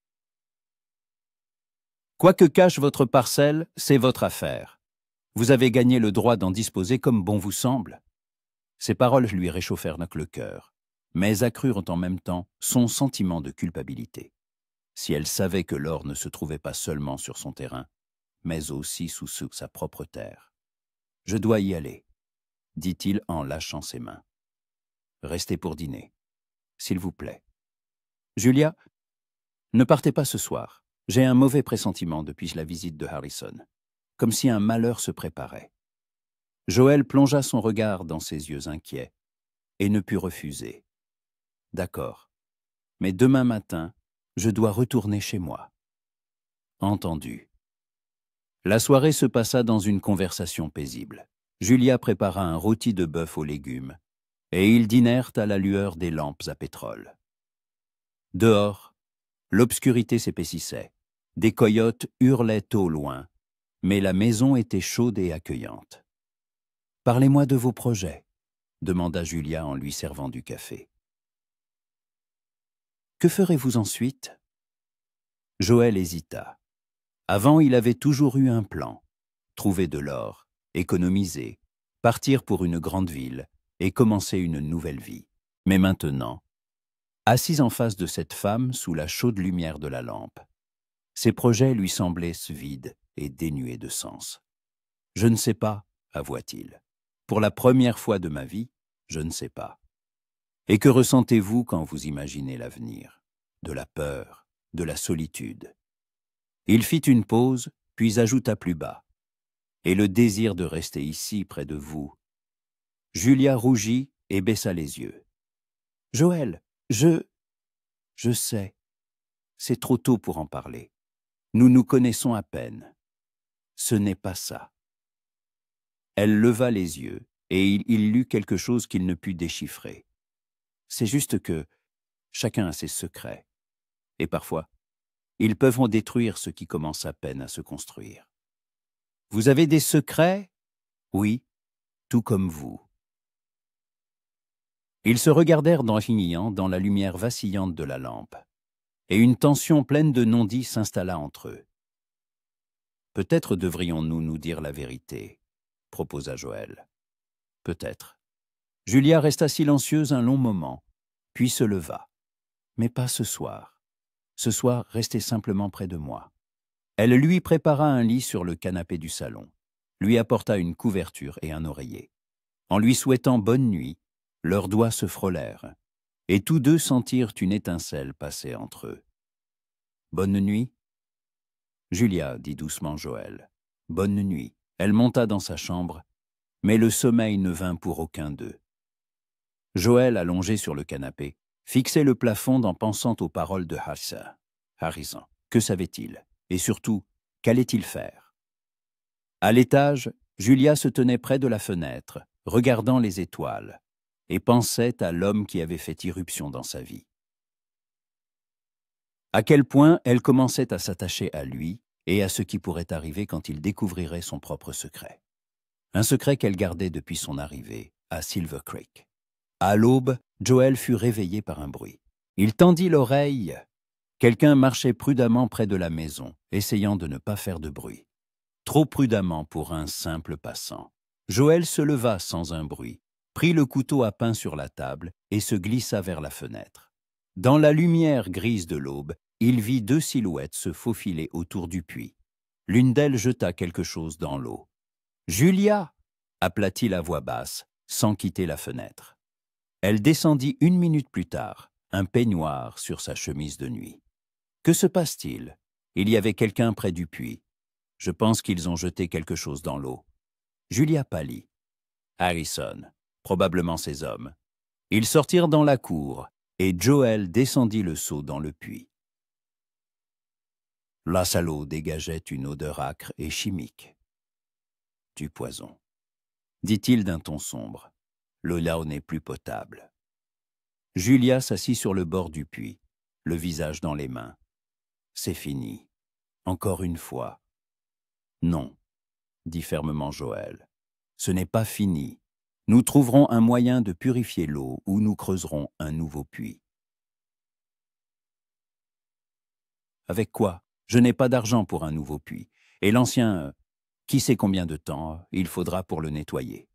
Quoi que cache votre parcelle, c'est votre affaire. Vous avez gagné le droit d'en disposer comme bon vous semble. Ces paroles lui réchauffèrent le cœur, mais accrurent en même temps son sentiment de culpabilité. Si elle savait que l'or ne se trouvait pas seulement sur son terrain, mais aussi sous sa propre terre. « Je dois y aller, » dit-il en lâchant ses mains. « Restez pour dîner, s'il vous plaît. » Julia, ne partez pas ce soir. J'ai un mauvais pressentiment depuis la visite de Harrison, comme si un malheur se préparait. Joël plongea son regard dans ses yeux inquiets et ne put refuser. « D'accord, mais demain matin, je dois retourner chez moi. » Entendu. La soirée se passa dans une conversation paisible. Julia prépara un rôti de bœuf aux légumes, et ils dînèrent à la lueur des lampes à pétrole. Dehors, l'obscurité s'épaississait. Des coyotes hurlaient au loin, mais la maison était chaude et accueillante. « Parlez-moi de vos projets, » demanda Julia en lui servant du café. « Que ferez-vous ensuite ?» Joël hésita. Avant, il avait toujours eu un plan. Trouver de l'or, économiser, partir pour une grande ville et commencer une nouvelle vie. Mais maintenant, assis en face de cette femme sous la chaude lumière de la lampe, ses projets lui semblaient vides et dénués de sens. « Je ne sais pas, » avoua-t-il. « Pour la première fois de ma vie, je ne sais pas. » « Et que ressentez-vous quand vous imaginez l'avenir? De la peur, de la solitude. » Il fit une pause, puis ajouta plus bas. « Et le désir de rester ici, près de vous. » Julia rougit et baissa les yeux. « Joël, je sais. C'est trop tôt pour en parler. Nous nous connaissons à peine. Ce n'est pas ça. » Elle leva les yeux, et il lut quelque chose qu'il ne put déchiffrer. C'est juste que chacun a ses secrets, et parfois, ils peuvent en détruire ce qui commence à peine à se construire. « Vous avez des secrets? » ?»« Oui, tout comme vous. » Ils se regardèrent dans la lumière vacillante de la lampe, et une tension pleine de non-dits s'installa entre eux. « Peut-être devrions-nous nous dire la vérité, » proposa Joël. « Peut-être. » Julia resta silencieuse un long moment, puis se leva. « Mais pas ce soir. Ce soir, restez simplement près de moi. » Elle lui prépara un lit sur le canapé du salon, lui apporta une couverture et un oreiller. En lui souhaitant bonne nuit, leurs doigts se frôlèrent, et tous deux sentirent une étincelle passer entre eux. « Bonne nuit ?» « Julia, » dit doucement Joël. « Bonne nuit. » Elle monta dans sa chambre, mais le sommeil ne vint pour aucun d'eux. Joël, allongé sur le canapé, fixait le plafond en pensant aux paroles de Harrison. Que savait-il? Et surtout, qu'allait-il faire? À l'étage, Julia se tenait près de la fenêtre, regardant les étoiles, et pensait à l'homme qui avait fait irruption dans sa vie. À quel point elle commençait à s'attacher à lui et à ce qui pourrait arriver quand il découvrirait son propre secret. Un secret qu'elle gardait depuis son arrivée à Silver Creek. À l'aube, Joël fut réveillé par un bruit. Il tendit l'oreille. Quelqu'un marchait prudemment près de la maison, essayant de ne pas faire de bruit. Trop prudemment pour un simple passant. Joël se leva sans un bruit, prit le couteau à pain sur la table et se glissa vers la fenêtre. Dans la lumière grise de l'aube, il vit deux silhouettes se faufiler autour du puits. L'une d'elles jeta quelque chose dans l'eau. « Julia !» appela-t-il à voix basse, sans quitter la fenêtre. Elle descendit 1 minute plus tard, un peignoir sur sa chemise de nuit. « Que se passe-t-il? Il y avait quelqu'un près du puits. Je pense qu'ils ont jeté quelque chose dans l'eau. » Julia pâlit. Harrison, probablement ses hommes. Ils sortirent dans la cour, et Joël descendit le seau dans le puits. La salle eau dégageait une odeur âcre et chimique. « Du poison, » dit-il d'un ton sombre. « L'eau là n'est plus potable. » Julia s'assit sur le bord du puits, le visage dans les mains. « C'est fini. Encore une fois. »« Non, » dit fermement Joël. « Ce n'est pas fini. Nous trouverons un moyen de purifier l'eau ou nous creuserons un nouveau puits. » « Avec quoi? Je n'ai pas d'argent pour un nouveau puits. Et l'ancien, qui sait combien de temps il faudra pour le nettoyer. »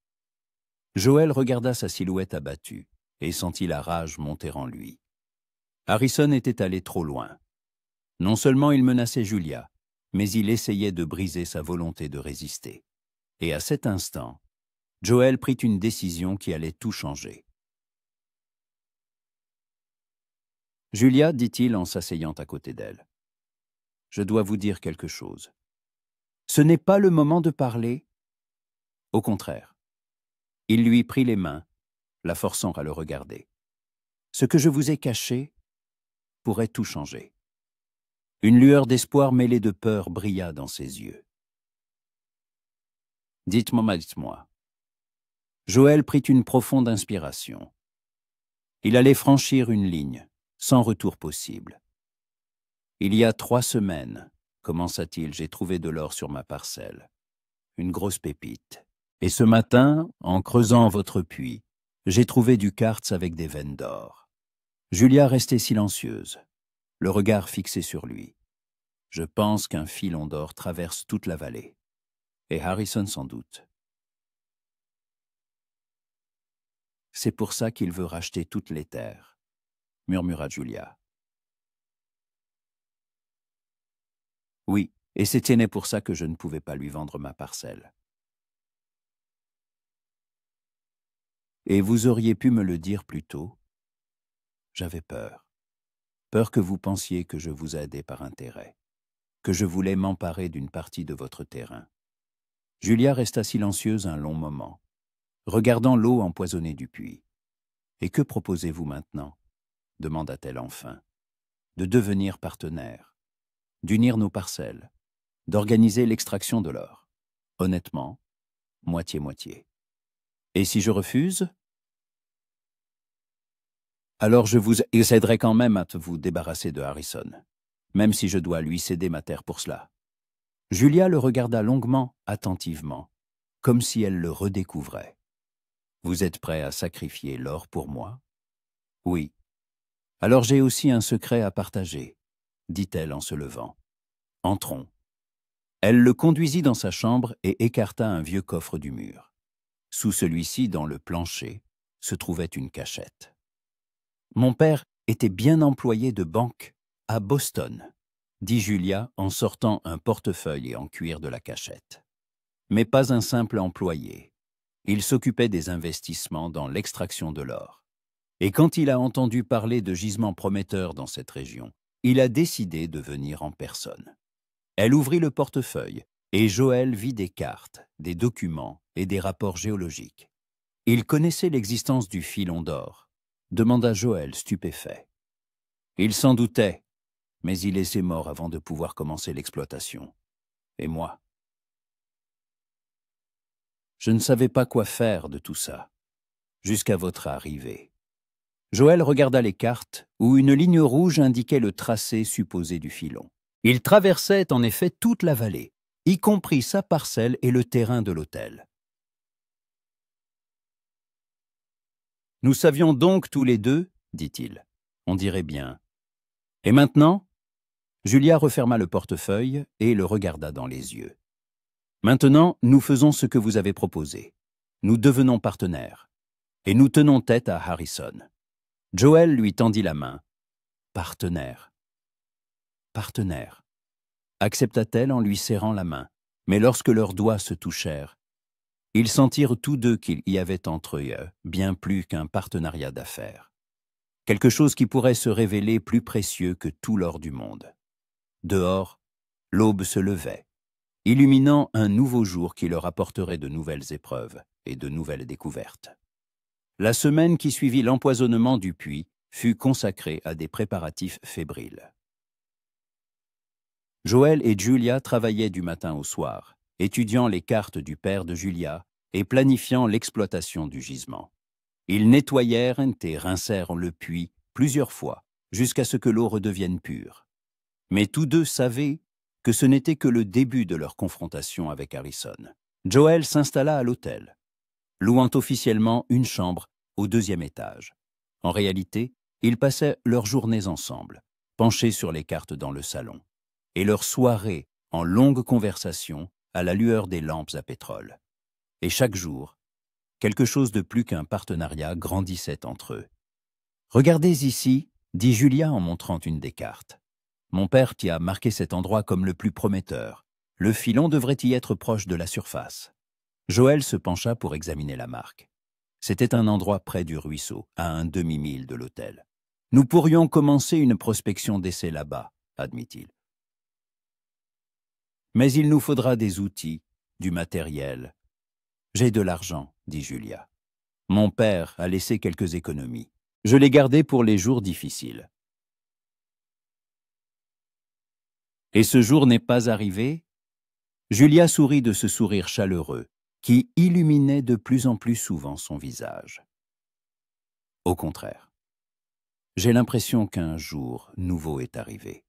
Joël regarda sa silhouette abattue et sentit la rage monter en lui. Harrison était allé trop loin. Non seulement il menaçait Julia, mais il essayait de briser sa volonté de résister. Et à cet instant, Joël prit une décision qui allait tout changer. « Julia, » dit-il en s'asseyant à côté d'elle, « je dois vous dire quelque chose. Ce n'est pas le moment de parler. » Au contraire. Il lui prit les mains, la forçant à le regarder. « Ce que je vous ai caché pourrait tout changer. » Une lueur d'espoir mêlée de peur brilla dans ses yeux. « Dites-moi. » Joël prit une profonde inspiration. Il allait franchir une ligne, sans retour possible. « Il y a 3 semaines, commença-t-il, j'ai trouvé de l'or sur ma parcelle. Une grosse pépite. Et ce matin, en creusant votre puits, j'ai trouvé du quartz avec des veines d'or. » Julia restait silencieuse, le regard fixé sur lui. « Je pense qu'un filon d'or traverse toute la vallée. Et Harrison sans doute. C'est pour ça qu'il veut racheter toutes les terres, » murmura Julia. « Oui, et c'était pour ça que je ne pouvais pas lui vendre ma parcelle. » « Et vous auriez pu me le dire plus tôt. J'avais peur. Peur que vous pensiez que je vous aidais par intérêt, que je voulais m'emparer d'une partie de votre terrain. » Julia resta silencieuse un long moment, regardant l'eau empoisonnée du puits. « Et que proposez-vous maintenant ?» demanda-t-elle enfin. « De devenir partenaire, d'unir nos parcelles, d'organiser l'extraction de l'or. Honnêtement, moitié-moitié. Et si je refuse ? Alors je vous aiderai quand même à vous débarrasser de Harrison, même si je dois lui céder ma terre pour cela. » Julia le regarda longuement, attentivement, comme si elle le redécouvrait. « Vous êtes prêt à sacrifier l'or pour moi ? » ?»« Oui. Alors j'ai aussi un secret à partager, » dit-elle en se levant. « Entrons. » Elle le conduisit dans sa chambre et écarta un vieux coffre du mur. Sous celui-ci, dans le plancher, se trouvait une cachette. « Mon père était bien employé de banque à Boston, » dit Julia en sortant un portefeuille en cuir de la cachette. « Mais pas un simple employé. Il s'occupait des investissements dans l'extraction de l'or. Et quand il a entendu parler de gisements prometteurs dans cette région, il a décidé de venir en personne. Elle ouvrit le portefeuille et Joël vit des cartes, des documents et des rapports géologiques. Il connaissait l'existence du filon d'or, demanda Joël stupéfait. Il s'en doutait, mais il laissait mort avant de pouvoir commencer l'exploitation. Et moi? Je ne savais pas quoi faire de tout ça, jusqu'à votre arrivée. Joël regarda les cartes où une ligne rouge indiquait le tracé supposé du filon. Il traversait en effet toute la vallée, y compris sa parcelle et le terrain de l'hôtel. Nous savions donc tous les deux, dit-il. On dirait bien. Et maintenant? Julia referma le portefeuille et le regarda dans les yeux. Maintenant, nous faisons ce que vous avez proposé. Nous devenons partenaires. Et nous tenons tête à Harrison. Joël lui tendit la main. Partenaire. Partenaire. Accepta-t-elle en lui serrant la main. Mais lorsque leurs doigts se touchèrent, ils sentirent tous deux qu'il y avait entre eux bien plus qu'un partenariat d'affaires. Quelque chose qui pourrait se révéler plus précieux que tout l'or du monde. Dehors, l'aube se levait, illuminant un nouveau jour qui leur apporterait de nouvelles épreuves et de nouvelles découvertes. La semaine qui suivit l'empoisonnement du puits fut consacrée à des préparatifs fébriles. Joël et Julia travaillaient du matin au soir, étudiant les cartes du père de Julia et planifiant l'exploitation du gisement. Ils nettoyèrent et rincèrent le puits plusieurs fois, jusqu'à ce que l'eau redevienne pure. Mais tous deux savaient que ce n'était que le début de leur confrontation avec Harrison. Joël s'installa à l'hôtel, louant officiellement une chambre au 2e étage. En réalité, ils passaient leurs journées ensemble, penchés sur les cartes dans le salon, et leurs soirées en longues conversations à la lueur des lampes à pétrole. Et chaque jour, quelque chose de plus qu'un partenariat grandissait entre eux. « Regardez ici », dit Julia en montrant une des cartes. « Mon père qui a marqué cet endroit comme le plus prometteur. Le filon devrait y être proche de la surface. » Joël se pencha pour examiner la marque. C'était un endroit près du ruisseau, à un demi-mille de l'hôtel. « Nous pourrions commencer une prospection d'essai là-bas, » admit-il. « Mais il nous faudra des outils, du matériel. »« J'ai de l'argent, » dit Julia. « Mon père a laissé quelques économies. Je les gardais pour les jours difficiles. » Et ce jour n'est pas arrivé? Julia sourit de ce sourire chaleureux qui illuminait de plus en plus souvent son visage. Au contraire, j'ai l'impression qu'un jour nouveau est arrivé,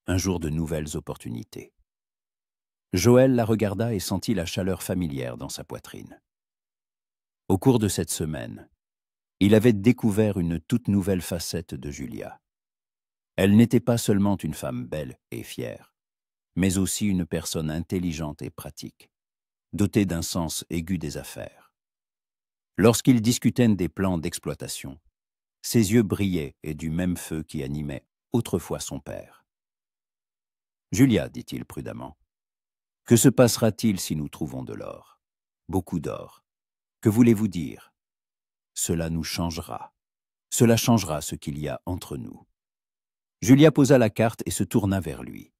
un jour de nouvelles opportunités. Joël la regarda et sentit la chaleur familière dans sa poitrine. Au cours de cette semaine, il avait découvert une toute nouvelle facette de Julia. Elle n'était pas seulement une femme belle et fière, mais aussi une personne intelligente et pratique, dotée d'un sens aigu des affaires. Lorsqu'ils discutaient des plans d'exploitation, ses yeux brillaient et du même feu qui animait autrefois son père. « Julia, dit-il prudemment, que se passera-t-il si nous trouvons de l'or? Beaucoup d'or. Que voulez-vous dire? Cela nous changera. Cela changera ce qu'il y a entre nous. » Julia posa la carte et se tourna vers lui.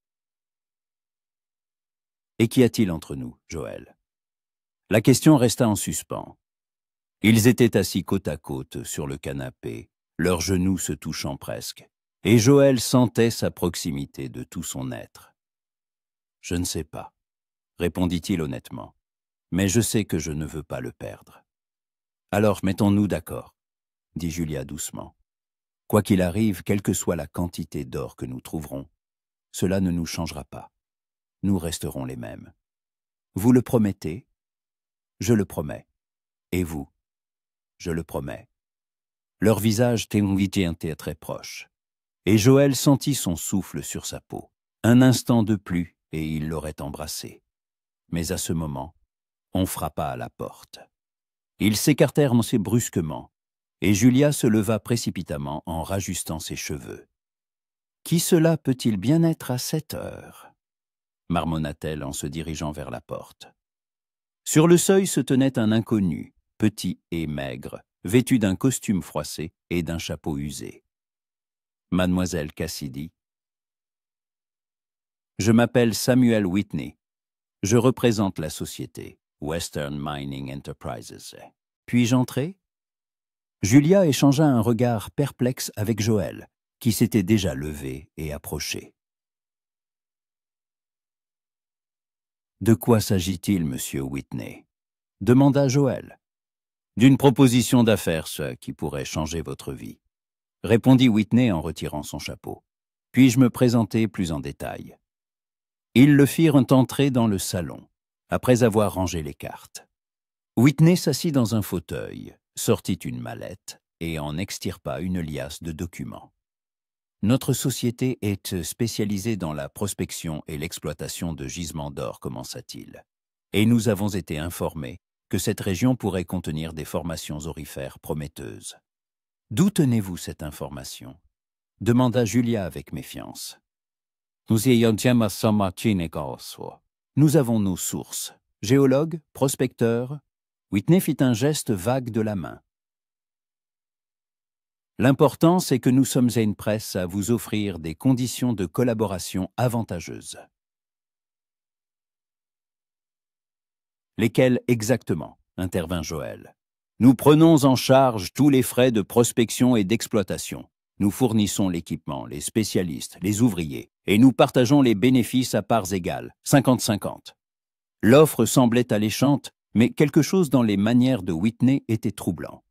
« Et qu'y a-t-il entre nous, Joël ?» La question resta en suspens. Ils étaient assis côte à côte sur le canapé, leurs genoux se touchant presque, et Joël sentait sa proximité de tout son être. « Je ne sais pas, » répondit-il honnêtement, « mais je sais que je ne veux pas le perdre. »« Alors mettons-nous d'accord, » dit Julia doucement. « Quoi qu'il arrive, quelle que soit la quantité d'or que nous trouverons, cela ne nous changera pas. Nous resterons les mêmes. Vous le promettez? Je le promets. Et vous? Je le promets. » Leurs visages étaient très proches, et Joël sentit son souffle sur sa peau. Un instant de plus, et il l'aurait embrassé. Mais à ce moment, on frappa à la porte. Ils s'écartèrent assez brusquement, et Julia se leva précipitamment en rajustant ses cheveux. « Qui cela peut-il bien être à cette heure ?» marmonna-t-elle en se dirigeant vers la porte. Sur le seuil se tenait un inconnu, petit et maigre, vêtue d'un costume froissé et d'un chapeau usé. Mademoiselle Cassidy. Je m'appelle Samuel Whitney. Je représente la société Western Mining Enterprises. Puis-je entrer? Julia échangea un regard perplexe avec Joël, qui s'était déjà levé et approché. « De quoi s'agit-il, monsieur Whitney ?» demanda Joël. « D'une proposition d'affaires, ce qui pourrait changer votre vie, » répondit Whitney en retirant son chapeau. Puis-je me présenter plus en détail? Ils le firent entrer dans le salon, après avoir rangé les cartes. Whitney s'assit dans un fauteuil, sortit une mallette et en extirpa une liasse de documents. Notre société est spécialisée dans la prospection et l'exploitation de gisements d'or, commença-t-il. Et nous avons été informés que cette région pourrait contenir des formations aurifères prometteuses. D'où tenez-vous cette information? Demanda Julia avec méfiance. Nous avons nos sources. Géologue, prospecteur. Whitney fit un geste vague de la main. L'important, c'est que nous sommes à une presse à vous offrir des conditions de collaboration avantageuses. Lesquelles exactement? Intervint Joël. Nous prenons en charge tous les frais de prospection et d'exploitation. Nous fournissons l'équipement, les spécialistes, les ouvriers, et nous partageons les bénéfices à parts égales, 50-50. L'offre semblait alléchante, mais quelque chose dans les manières de Whitney était troublant.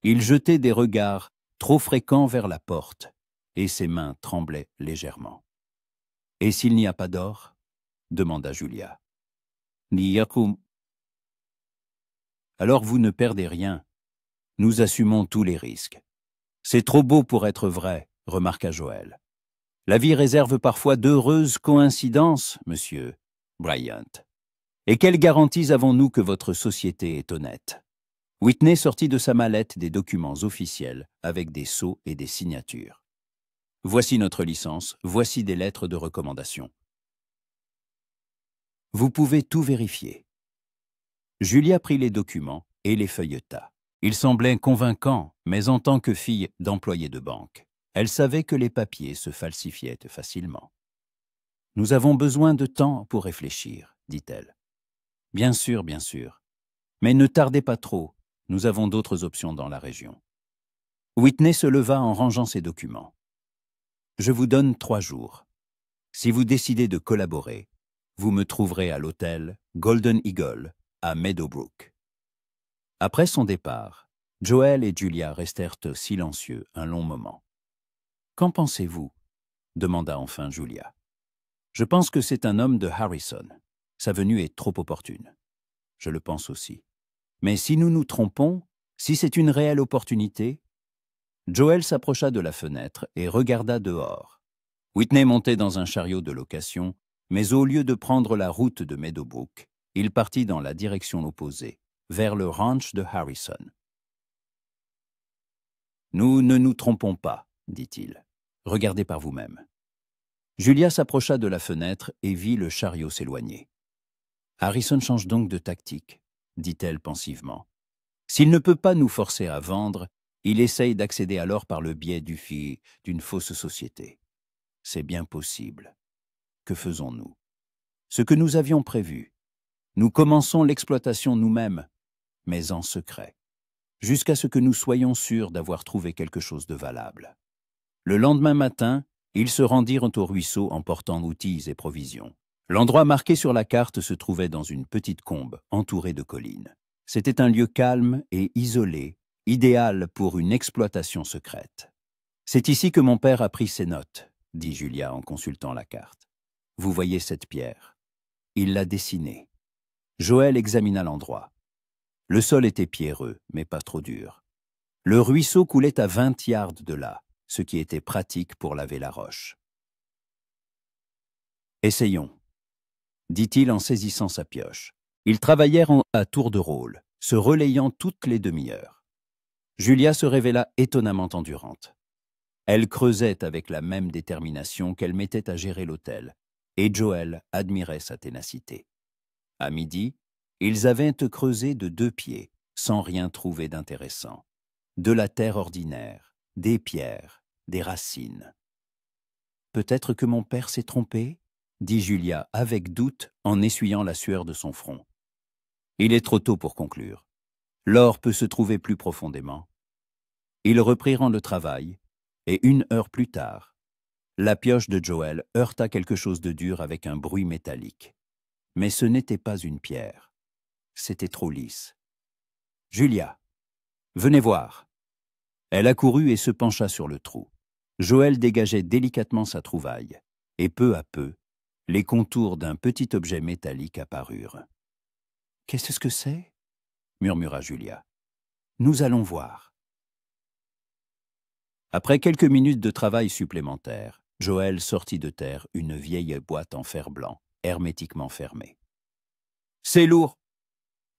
Il jetait des regards trop fréquents vers la porte, et ses mains tremblaient légèrement. « Et s'il n'y a pas d'or » demanda Julia. « Niyakum. » Alors vous ne perdez rien. Nous assumons tous les risques. C'est trop beau pour être vrai, remarqua Joël. La vie réserve parfois d'heureuses coïncidences, monsieur Bryant. Et quelles garanties avons-nous que votre société est honnête? Whitney sortit de sa mallette des documents officiels avec des sceaux et des signatures. Voici notre licence, voici des lettres de recommandation. Vous pouvez tout vérifier. Julia prit les documents et les feuilleta. Ils semblaient convaincants, mais en tant que fille d'employé de banque, elle savait que les papiers se falsifiaient facilement. « Nous avons besoin de temps pour réfléchir, » dit-elle. « Bien sûr, mais ne tardez pas trop. Nous avons d'autres options dans la région. » Whitney se leva en rangeant ses documents. « Je vous donne 3 jours. Si vous décidez de collaborer, vous me trouverez à l'hôtel Golden Eagle à Meadowbrook. » Après son départ, Joël et Julia restèrent silencieux un long moment. « Qu'en pensez-vous » demanda enfin Julia. « Je pense que c'est un homme de Harrison. Sa venue est trop opportune. Je le pense aussi. Mais si nous nous trompons, si c'est une réelle opportunité... » Joël s'approcha de la fenêtre et regarda dehors. Whitney montait dans un chariot de location, mais au lieu de prendre la route de Meadowbrook, il partit dans la direction opposée, vers le ranch de Harrison. « Nous ne nous trompons pas, » dit-il. « Regardez par vous-même. » Julia s'approcha de la fenêtre et vit le chariot s'éloigner. « Harrison change donc de tactique, » dit-elle pensivement. « S'il ne peut pas nous forcer à vendre, il essaye d'accéder alors par le biais d'une fausse société. C'est bien possible. Que faisons-nous? Ce que nous avions prévu. Nous commençons l'exploitation nous-mêmes, mais en secret, jusqu'à ce que nous soyons sûrs d'avoir trouvé quelque chose de valable. Le lendemain matin, ils se rendirent au ruisseau en portant outils et provisions. L'endroit marqué sur la carte se trouvait dans une petite combe entourée de collines. C'était un lieu calme et isolé, idéal pour une exploitation secrète. « C'est ici que mon père a pris ses notes, » dit Julia en consultant la carte. « Vous voyez cette pierre? Il l'a dessinée. » Joël examina l'endroit. Le sol était pierreux, mais pas trop dur. Le ruisseau coulait à 20 yards de là, ce qui était pratique pour laver la roche. « Essayons, » dit-il en saisissant sa pioche. Ils travaillèrent à tour de rôle, se relayant toutes les demi-heures. Julia se révéla étonnamment endurante. Elle creusait avec la même détermination qu'elle mettait à gérer l'hôtel, et Joël admirait sa ténacité. À midi, ils avaient creusé de 2 pieds, sans rien trouver d'intéressant. de la terre ordinaire, des pierres, des racines. Peut-être que mon père s'est trompé, dit Julia avec doute en essuyant la sueur de son front. Il est trop tôt pour conclure. L'or peut se trouver plus profondément. Ils reprirent le travail, et 1 heure plus tard, la pioche de Joël heurta quelque chose de dur avec un bruit métallique. Mais ce n'était pas une pierre. C'était trop lisse. « Julia, venez voir !» Elle accourut et se pencha sur le trou. Joël dégageait délicatement sa trouvaille, et peu à peu, les contours d'un petit objet métallique apparurent. « Qu'est-ce que c'est ?» murmura Julia. « Nous allons voir. » Après quelques minutes de travail supplémentaire, Joël sortit de terre une vieille boîte en fer blanc, hermétiquement fermée. « C'est lourd !»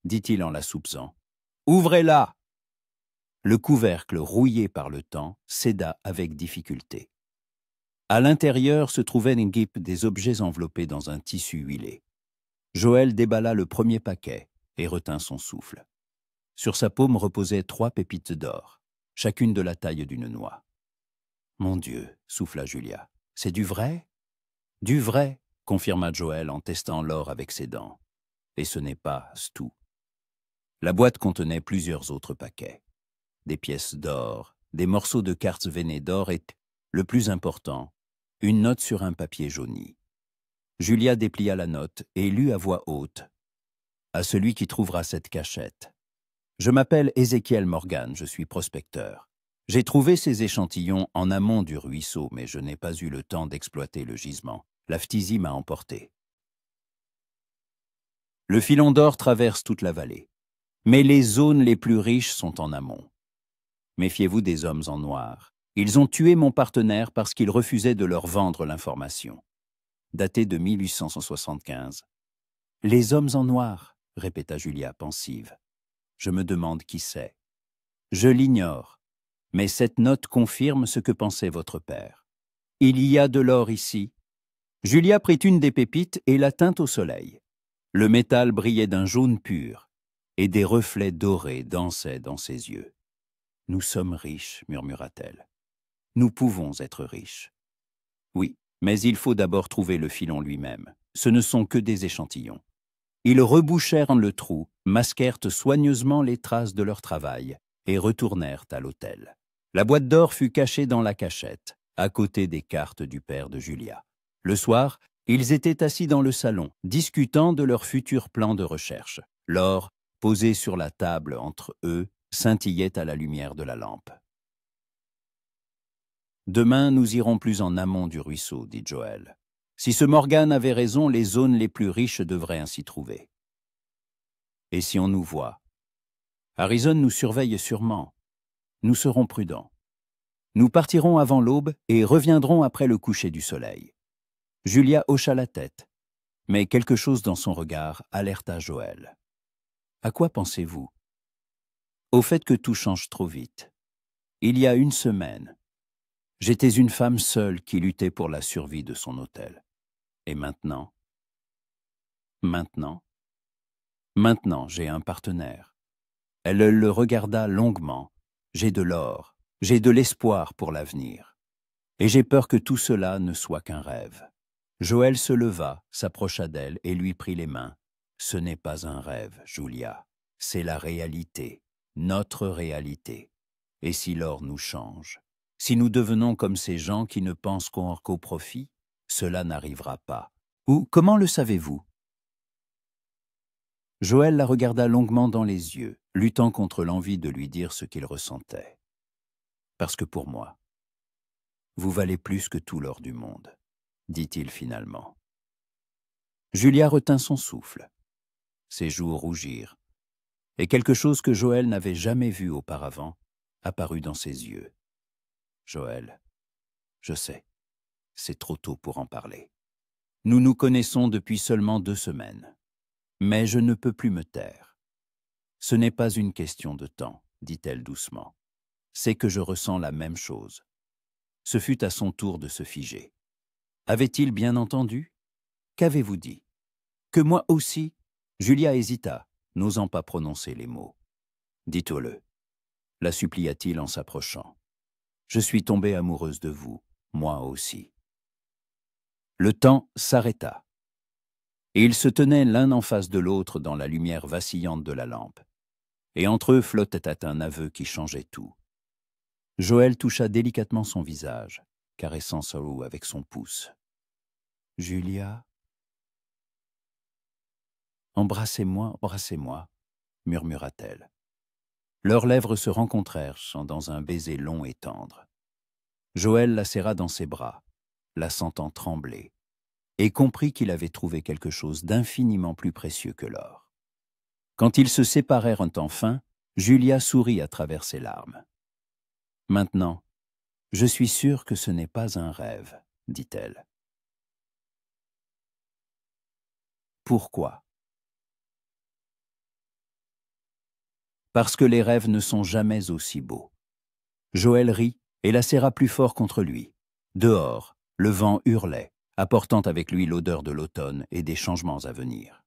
dit-il en la soupçant. « Ouvrez-la !» Le couvercle, rouillé par le temps, céda avec difficulté. À l'intérieur se trouvaient des objets enveloppés dans un tissu huilé. Joël déballa le premier paquet et retint son souffle. Sur sa paume reposaient 3 pépites d'or, chacune de la taille d'une noix. « Mon Dieu !» souffla Julia. « C'est du vrai ?»« Du vrai !» confirma Joël en testant l'or avec ses dents. Et ce n'est pas tout. La boîte contenait plusieurs autres paquets. Des pièces d'or, des morceaux de quartz veinées d'or et, le plus important, une note sur un papier jauni. Julia déplia la note et lut à voix haute. « À celui qui trouvera cette cachette. Je m'appelle Ézéchiel Morgan, je suis prospecteur. J'ai trouvé ces échantillons en amont du ruisseau, mais je n'ai pas eu le temps d'exploiter le gisement. La phtisie m'a emporté. Le filon d'or traverse toute la vallée, mais les zones les plus riches sont en amont. Méfiez-vous des hommes en noir. Ils ont tué mon partenaire parce qu'il refusait de leur vendre l'information. » Daté de 1875. « Les hommes en noir » répéta Julia pensive. « Je me demande qui c'est. Je l'ignore, mais cette note confirme ce que pensait votre père. Il y a de l'or ici. » Julia prit une des pépites et la tint au soleil. Le métal brillait d'un jaune pur, et des reflets dorés dansaient dans ses yeux. « Nous sommes riches, murmura-t-elle. Nous pouvons être riches. Oui, mais il faut d'abord trouver le filon lui-même. Ce ne sont que des échantillons. » Ils rebouchèrent le trou, masquèrent soigneusement les traces de leur travail et retournèrent à l'hôtel. La boîte d'or fut cachée dans la cachette, à côté des cartes du père de Julia. Le soir, ils étaient assis dans le salon, discutant de leur futur plan de recherche. L'or, posé sur la table entre eux, scintillait à la lumière de la lampe. « Demain, nous irons plus en amont du ruisseau, dit Joël. Si ce Morgan avait raison, les zones les plus riches devraient ainsi trouver. Et si on nous voit? Harrison nous surveille sûrement. Nous serons prudents. Nous partirons avant l'aube et reviendrons après le coucher du soleil. » Julia hocha la tête, mais quelque chose dans son regard alerta Joël. « À quoi pensez-vous ? » ?»« Au fait que tout change trop vite. Il y a 1 semaine, j'étais une femme seule qui luttait pour la survie de son hôtel. Et maintenant, j'ai un partenaire. » Elle le regarda longuement. « J'ai de l'or, j'ai de l'espoir pour l'avenir. Et j'ai peur que tout cela ne soit qu'un rêve. » Joël se leva, s'approcha d'elle et lui prit les mains. « Ce n'est pas un rêve, Julia. C'est la réalité, notre réalité. Et si l'or nous change, si nous devenons comme ces gens qui ne pensent qu'au profit, cela n'arrivera pas. Ou comment le savez-vous » Joël la regarda longuement dans les yeux, luttant contre l'envie de lui dire ce qu'il ressentait. « Parce que pour moi, vous valez plus que tout l'or du monde, » dit-il finalement. Julia retint son souffle. Ses joues rougirent, et quelque chose que Joël n'avait jamais vu auparavant apparut dans ses yeux. « Joël, je sais, c'est trop tôt pour en parler. Nous nous connaissons depuis seulement 2 semaines. Mais je ne peux plus me taire. Ce n'est pas une question de temps, dit-elle doucement. C'est que je ressens la même chose. » Ce fut à son tour de se figer. Avait-il bien entendu? Qu'avez-vous dit? Que moi aussi? Julia hésita, n'osant pas prononcer les mots. « Dites-le. la supplia-t-il en s'approchant. Je suis tombée amoureuse de vous, moi aussi. Le temps s'arrêta, et ils se tenaient l'un en face de l'autre dans la lumière vacillante de la lampe, et entre eux flottait un aveu qui changeait tout. Joël toucha délicatement son visage, caressant Sorrow avec son pouce. « Julia ?»« Embrassez-moi, embrassez-moi » murmura-t-elle. Leurs lèvres se rencontrèrent dans un baiser long et tendre. Joël la serra dans ses bras, la sentant trembler, et comprit qu'il avait trouvé quelque chose d'infiniment plus précieux que l'or. Quand ils se séparèrent enfin, Julia sourit à travers ses larmes. « Maintenant, je suis sûre que ce n'est pas un rêve, » dit-elle. Pourquoi? Parce que les rêves ne sont jamais aussi beaux. Joël rit et la serra plus fort contre lui. Dehors, le vent hurlait, apportant avec lui l'odeur de l'automne et des changements à venir.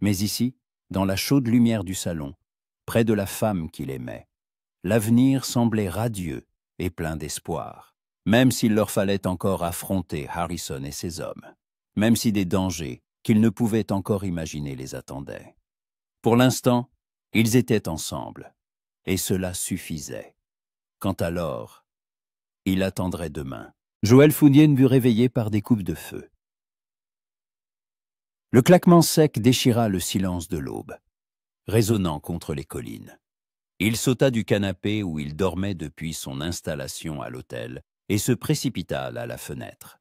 Mais ici, dans la chaude lumière du salon, près de la femme qu'il aimait, l'avenir semblait radieux et plein d'espoir, même s'il leur fallait encore affronter Harrison et ses hommes, même si des dangers qu'ils ne pouvaient encore imaginer les attendaient. Pour l'instant, ils étaient ensemble, et cela suffisait. Quant à l'or, il attendrait demain. Joël Foundienne fut réveillé par des coupes de feu. Le claquement sec déchira le silence de l'aube, résonnant contre les collines. Il sauta du canapé où il dormait depuis son installation à l'hôtel et se précipita à la fenêtre.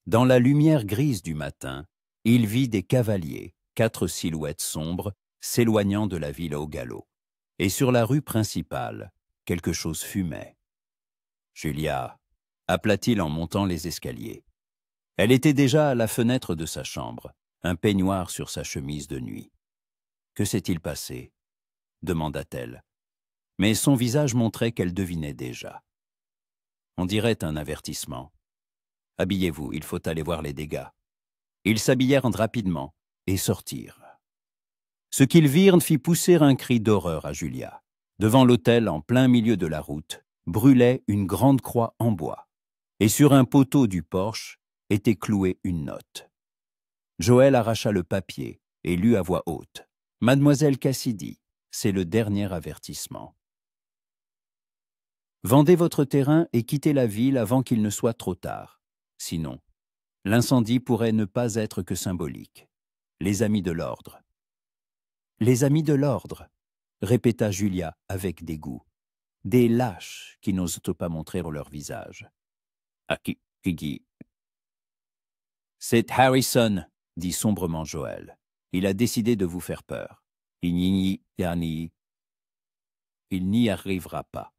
Dans la lumière grise du matin, il vit des cavaliers, 4 silhouettes sombres, s'éloignant de la ville au galop. Et sur la rue principale, quelque chose fumait. Julia, appela-t-il en montant les escaliers. Elle était déjà à la fenêtre de sa chambre, un peignoir sur sa chemise de nuit. « Que s'est-il passé ?» demanda-t-elle. Mais son visage montrait qu'elle devinait déjà. On dirait un avertissement. « Habillez-vous, il faut aller voir les dégâts. » Ils s'habillèrent rapidement et sortirent. Ce qu'ils virent fit pousser un cri d'horreur à Julia. Devant l'hôtel, en plein milieu de la route, brûlait une grande croix en bois, et sur un poteau du porche était clouée une note. Joël arracha le papier et lut à voix haute. « Mademoiselle Cassidy, c'est le dernier avertissement. Vendez votre terrain et quittez la ville avant qu'il ne soit trop tard. Sinon, l'incendie pourrait ne pas être que symbolique. Les amis de l'ordre. » « Les amis de l'ordre » répéta Julia avec dégoût. Des lâches qui n'osent pas montrer leur visage. « Ah, qui ?»« C'est Harrison » dit sombrement Joël. « Il a décidé de vous faire peur. Il n'y arrivera pas. »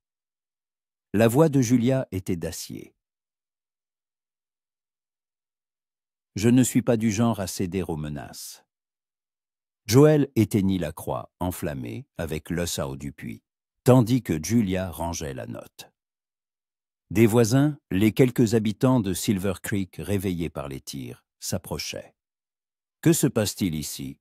La voix de Julia était d'acier. « Je ne suis pas du genre à céder aux menaces. » Joël éteignit la croix enflammée avec l'os à eau du puits, tandis que Julia rangeait la note. Des voisins, les quelques habitants de Silver Creek réveillés par les tirs, s'approchaient. « Que se passe-t-il ici ?»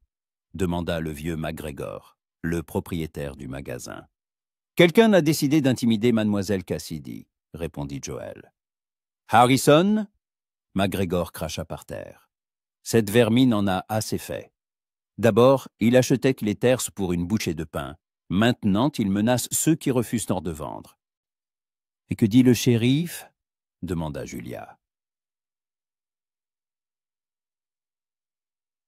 demanda le vieux McGregor, le propriétaire du magasin. « Quelqu'un a décidé d'intimider mademoiselle Cassidy » répondit Joël. « Harrison ?» McGregor cracha par terre. « Cette vermine en a assez fait. D'abord, il achetait les terres pour une bouchée de pain. Maintenant, il menace ceux qui refusent de vendre. »« Et que dit le shérif ?» demanda Julia.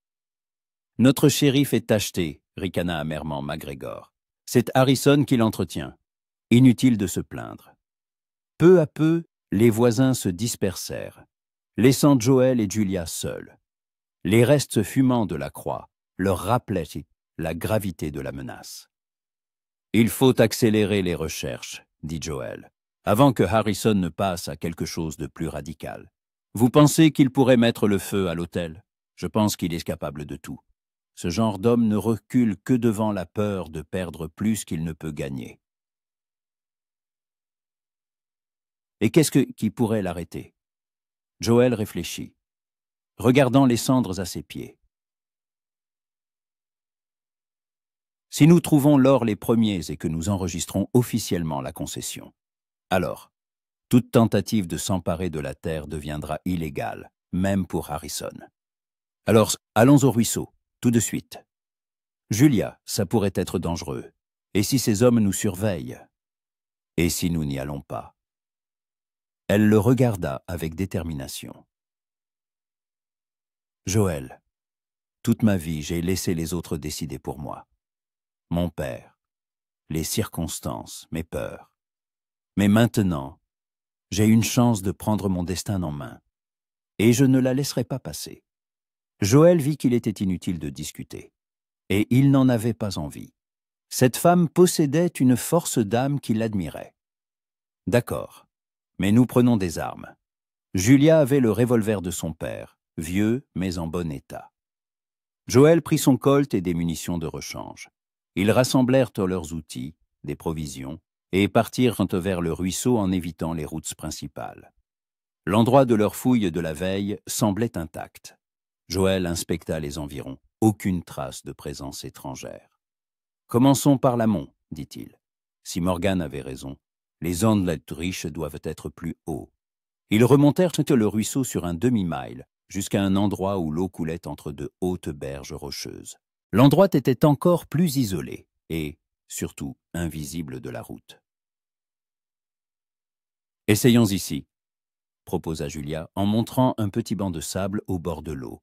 « Notre shérif est acheté, » ricana amèrement McGregor. « C'est Harrison qui l'entretient. Inutile de se plaindre. » Peu à peu, les voisins se dispersèrent, laissant Joël et Julia seuls. Les restes fumants de la croix leur rappelaient la gravité de la menace. « Il faut accélérer les recherches, » dit Joël, « avant que Harrison ne passe à quelque chose de plus radical. Vous pensez qu'il pourrait mettre le feu à l'hôtel? Je pense qu'il est capable de tout. Ce genre d'homme ne recule que devant la peur de perdre plus qu'il ne peut gagner. » Et qu'est-ce qui pourrait l'arrêter? Joël réfléchit, regardant les cendres à ses pieds. Si nous trouvons l'or les premiers et que nous enregistrons officiellement la concession, alors toute tentative de s'emparer de la terre deviendra illégale, même pour Harrison. Alors, allons au ruisseau, tout de suite. Julia, ça pourrait être dangereux. Et si ces hommes nous surveillent? Et si nous n'y allons pas? Elle le regarda avec détermination. Joël, toute ma vie, j'ai laissé les autres décider pour moi. Mon père, les circonstances, mes peurs. Mais maintenant, j'ai une chance de prendre mon destin en main. Et je ne la laisserai pas passer. Joël vit qu'il était inutile de discuter. Et il n'en avait pas envie. Cette femme possédait une force d'âme qui l'admirait. D'accord, mais nous prenons des armes. Julia avait le revolver de son père, vieux mais en bon état. Joël prit son colt et des munitions de rechange. Ils rassemblèrent leurs outils, des provisions, et partirent vers le ruisseau en évitant les routes principales. L'endroit de leur fouille de la veille semblait intact. Joël inspecta les environs. Aucune trace de présence étrangère. « Commençons par l'amont, dit-il. Si Morgan avait raison, les Andletrich doivent être plus hauts. » Ils remontèrent le ruisseau sur un demi-mile, jusqu'à un endroit où l'eau coulait entre de hautes berges rocheuses. L'endroit était encore plus isolé et, surtout, invisible de la route. « Essayons ici, » proposa Julia en montrant un petit banc de sable au bord de l'eau.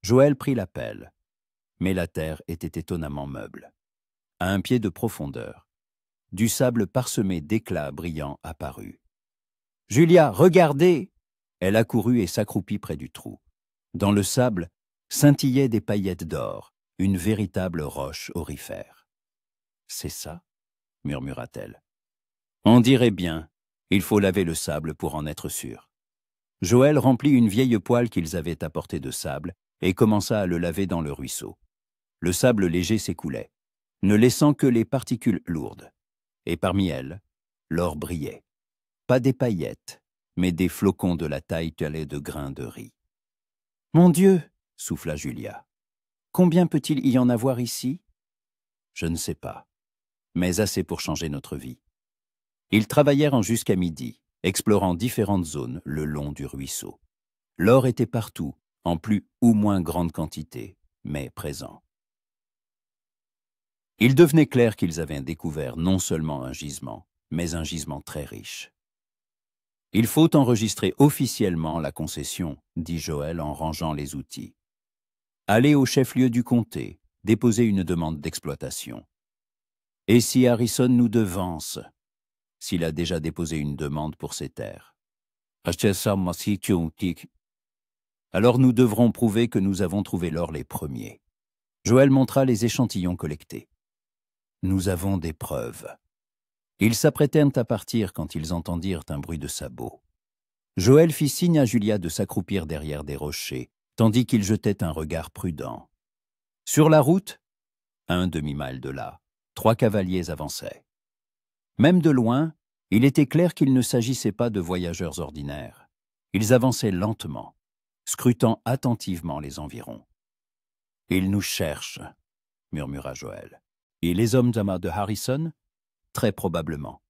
Joël prit la pelle, mais la terre était étonnamment meuble. À un pied de profondeur, du sable parsemé d'éclats brillants apparut. « Julia, regardez !» Elle accourut et s'accroupit près du trou. Dans le sable scintillaient des paillettes d'or, une véritable roche aurifère. « C'est ça ?» murmura-t-elle. « On dirait bien, il faut laver le sable pour en être sûr. » Joël remplit une vieille poêle qu'ils avaient apportée de sable et commença à le laver dans le ruisseau. Le sable léger s'écoulait, ne laissant que les particules lourdes. Et parmi elles, l'or brillait. Pas des paillettes, mais des flocons de la taille de grains de riz. « Mon Dieu !» souffla Julia. « Combien peut-il y en avoir ici ?»« Je ne sais pas, mais assez pour changer notre vie. » Ils travaillèrent jusqu'à midi, explorant différentes zones le long du ruisseau. L'or était partout, en plus ou moins grande quantité, mais présent. Il devenait clair qu'ils avaient découvert non seulement un gisement, mais un gisement très riche. « Il faut enregistrer officiellement la concession, » dit Joël en rangeant les outils. « Allez au chef-lieu du comté, déposer une demande d'exploitation. Et si Harrison nous devance, s'il a déjà déposé une demande pour ses terres? Alors nous devrons prouver que nous avons trouvé l'or les premiers. » Joël montra les échantillons collectés. « Nous avons des preuves. » Ils s'apprêtèrent à partir quand ils entendirent un bruit de sabots. Joël fit signe à Julia de s'accroupir derrière des rochers, tandis qu'il jetait un regard prudent. Sur la route, à un demi-mille de là, 3 cavaliers avançaient. Même de loin, il était clair qu'il ne s'agissait pas de voyageurs ordinaires. Ils avançaient lentement, scrutant attentivement les environs. « Ils nous cherchent, » murmura Joël. « Et les hommes de Harrison ? Très probablement. »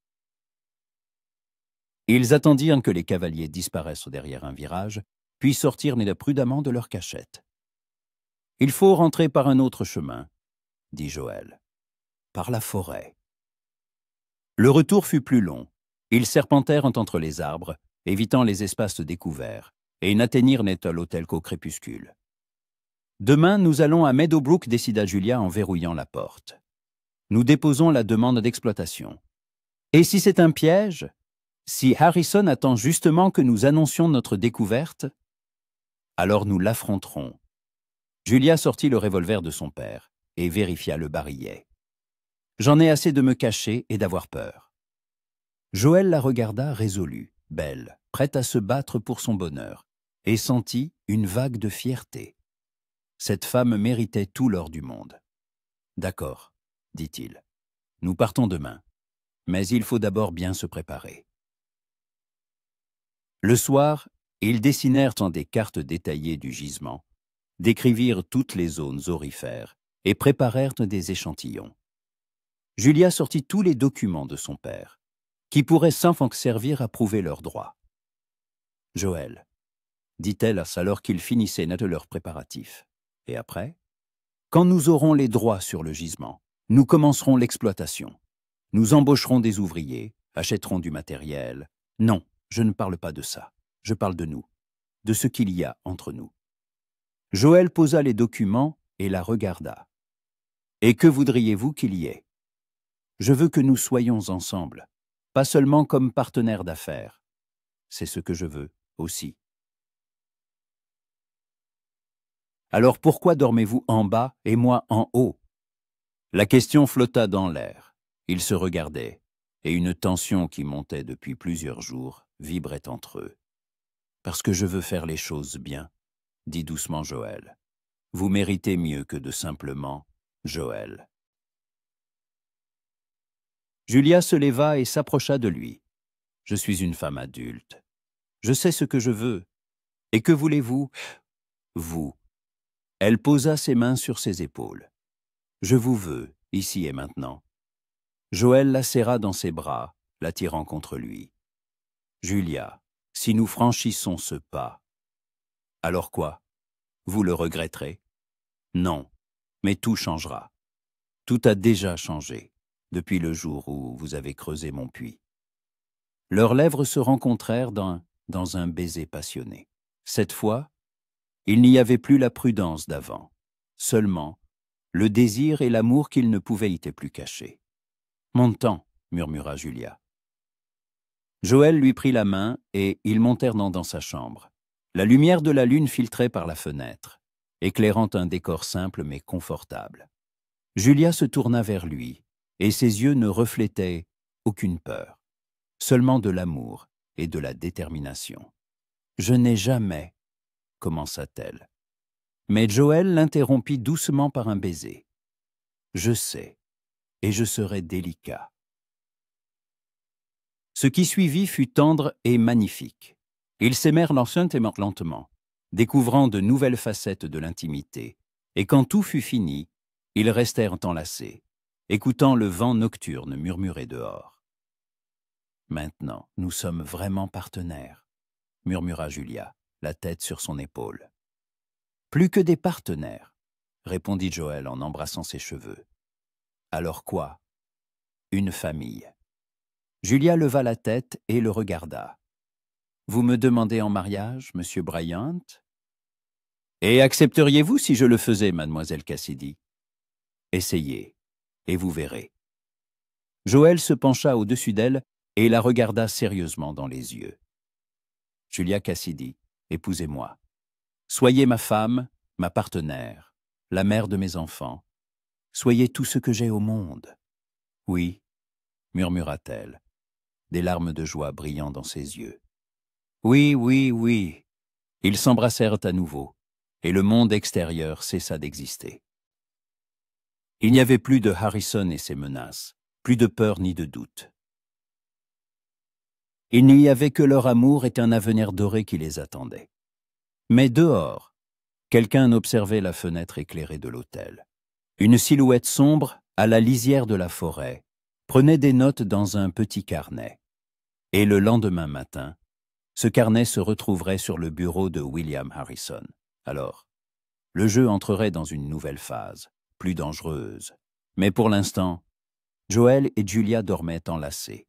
Ils attendirent que les cavaliers disparaissent derrière un virage, puis sortirent prudemment de leur cachette. « Il faut rentrer par un autre chemin, » dit Joël. « Par la forêt. » Le retour fut plus long. Ils serpentèrent entre les arbres, évitant les espaces découverts, et n'atteignirent l'hôtel qu'au crépuscule. « Demain, nous allons à Meadowbrook, » décida Julia en verrouillant la porte. « Nous déposons la demande d'exploitation. Et si c'est un piège? Si Harrison attend justement que nous annoncions notre découverte, alors nous l'affronterons. » Julia sortit le revolver de son père et vérifia le barillet. « J'en ai assez de me cacher et d'avoir peur. » Joël la regarda résolue, belle, prête à se battre pour son bonheur, et sentit une vague de fierté. Cette femme méritait tout l'or du monde. « D'accord, » dit-il. « Nous partons demain, mais il faut d'abord bien se préparer. » Le soir, ils dessinèrent en des cartes détaillées du gisement, décrivirent toutes les zones aurifères et préparèrent des échantillons. Julia sortit tous les documents de son père, qui pourraient sans manque servir à prouver leurs droits. « Joël, dit-elle alors qu'ils finissaient de leurs préparatifs. Et après, quand nous aurons les droits sur le gisement, nous commencerons l'exploitation. Nous embaucherons des ouvriers, achèterons du matériel. Non, je ne parle pas de ça. Je parle de nous, de ce qu'il y a entre nous. » Joël posa les documents et la regarda. « Et que voudriez-vous qu'il y ait? Je veux que nous soyons ensemble, pas seulement comme partenaires d'affaires. C'est ce que je veux aussi. » Alors pourquoi dormez-vous en bas et moi en haut? La question flotta dans l'air. Ils se regardaient, et une tension qui montait depuis plusieurs jours vibrait entre eux. « Parce que je veux faire les choses bien, » dit doucement Joël. « Vous méritez mieux que de simplement Joël. » Julia se leva et s'approcha de lui. « Je suis une femme adulte. Je sais ce que je veux. Et que voulez-vous? Vous. » Elle posa ses mains sur ses épaules. « Je vous veux, ici et maintenant. » Joël la serra dans ses bras, l'attirant contre lui. « Julia, si nous franchissons ce pas, alors quoi? Vous le regretterez? Non, mais tout changera. Tout a déjà changé, depuis le jour où vous avez creusé mon puits. » Leurs lèvres se rencontrèrent dans un baiser passionné. Cette fois, il n'y avait plus la prudence d'avant, seulement le désir et l'amour qu'ils ne pouvaient y plus cacher. « Montant, » murmura Julia. Joël lui prit la main et ils montèrent dans sa chambre. La lumière de la lune filtrait par la fenêtre, éclairant un décor simple mais confortable. Julia se tourna vers lui, et ses yeux ne reflétaient aucune peur, seulement de l'amour et de la détermination. « Je n'ai jamais, » commença-t-elle. Mais Joël l'interrompit doucement par un baiser. « Je sais, et je serai délicat. » Ce qui suivit fut tendre et magnifique. Ils s'aimèrent lentement, découvrant de nouvelles facettes de l'intimité, et quand tout fut fini, ils restèrent enlacés, écoutant le vent nocturne murmurer dehors. « Maintenant, nous sommes vraiment partenaires, » murmura Julia, la tête sur son épaule. « Plus que des partenaires, » répondit Joël en embrassant ses cheveux. « Alors quoi? Une famille. » Julia leva la tête et le regarda. « Vous me demandez en mariage, monsieur Bryant? Et accepteriez-vous si je le faisais, mademoiselle Cassidy? Essayez, et vous verrez. » Joël se pencha au-dessus d'elle et la regarda sérieusement dans les yeux. « Julia Cassidy, épousez-moi. Soyez ma femme, ma partenaire, la mère de mes enfants. Soyez tout ce que j'ai au monde. »« Oui, » murmura-t-elle, des larmes de joie brillant dans ses yeux. « Oui, oui, oui. » Ils s'embrassèrent à nouveau, et le monde extérieur cessa d'exister. Il n'y avait plus de Harrison et ses menaces, plus de peur ni de doute. Il n'y avait que leur amour et un avenir doré qui les attendait. Mais dehors, quelqu'un observait la fenêtre éclairée de l'hôtel. Une silhouette sombre, à la lisière de la forêt, prenait des notes dans un petit carnet. Et le lendemain matin, ce carnet se retrouverait sur le bureau de William Harrison. Alors, le jeu entrerait dans une nouvelle phase, plus dangereuse. Mais pour l'instant, Joël et Julia dormaient enlacés,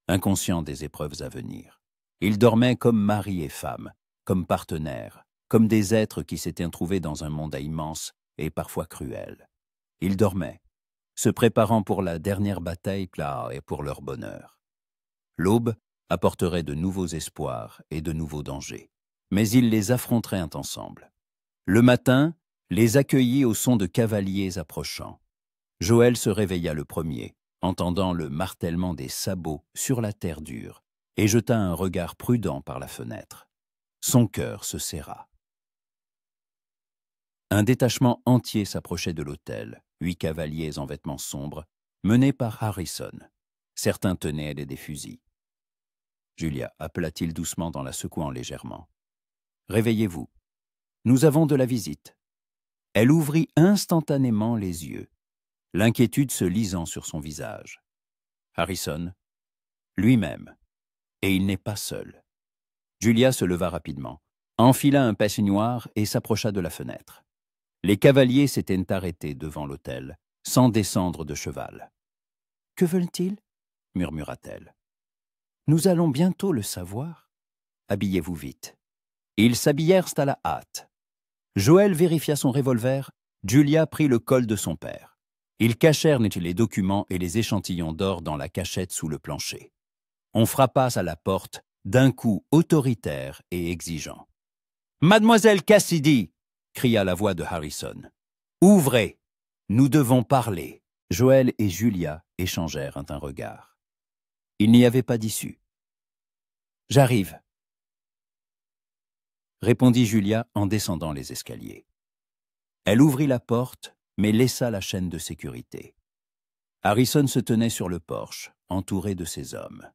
inconscients des épreuves à venir. Ils dormaient comme mari et femme, comme partenaires, comme des êtres qui s'étaient trouvés dans un monde immense et parfois cruel. Ils dormaient, se préparant pour la dernière bataille et pour leur bonheur. L'aube apporterait de nouveaux espoirs et de nouveaux dangers, mais ils les affronteraient ensemble. Le matin, les accueillit au son de cavaliers approchant. Joël se réveilla le premier, entendant le martèlement des sabots sur la terre dure, et jeta un regard prudent par la fenêtre. Son cœur se serra. Un détachement entier s'approchait de l'hôtel, 8 cavaliers en vêtements sombres, menés par Harrison. Certains tenaient des fusils. Julia, appela-t-il doucement en la secouant légèrement. « Réveillez-vous. Nous avons de la visite. » Elle ouvrit instantanément les yeux. l'inquiétude se lisant sur son visage. Harrison, lui-même, et il n'est pas seul. Julia se leva rapidement, enfila un peignoir et s'approcha de la fenêtre. Les cavaliers s'étaient arrêtés devant l'hôtel, sans descendre de cheval. « Que veulent-ils » murmura-t-elle. « Nous allons bientôt le savoir. Habillez-vous vite. » Ils s'habillèrent à la hâte. Joël vérifia son revolver, Julia prit le col de son père. Ils cachèrent les documents et les échantillons d'or dans la cachette sous le plancher. On frappa à la porte d'un coup autoritaire et exigeant. « Mademoiselle Cassidy !» cria la voix de Harrison. « Ouvrez! Nous devons parler. » Joël et Julia échangèrent un regard. Il n'y avait pas d'issue. « J'arrive !» répondit Julia en descendant les escaliers. Elle ouvrit la porte, mais laissa la chaîne de sécurité. Harrison se tenait sur le porche, entouré de ses hommes.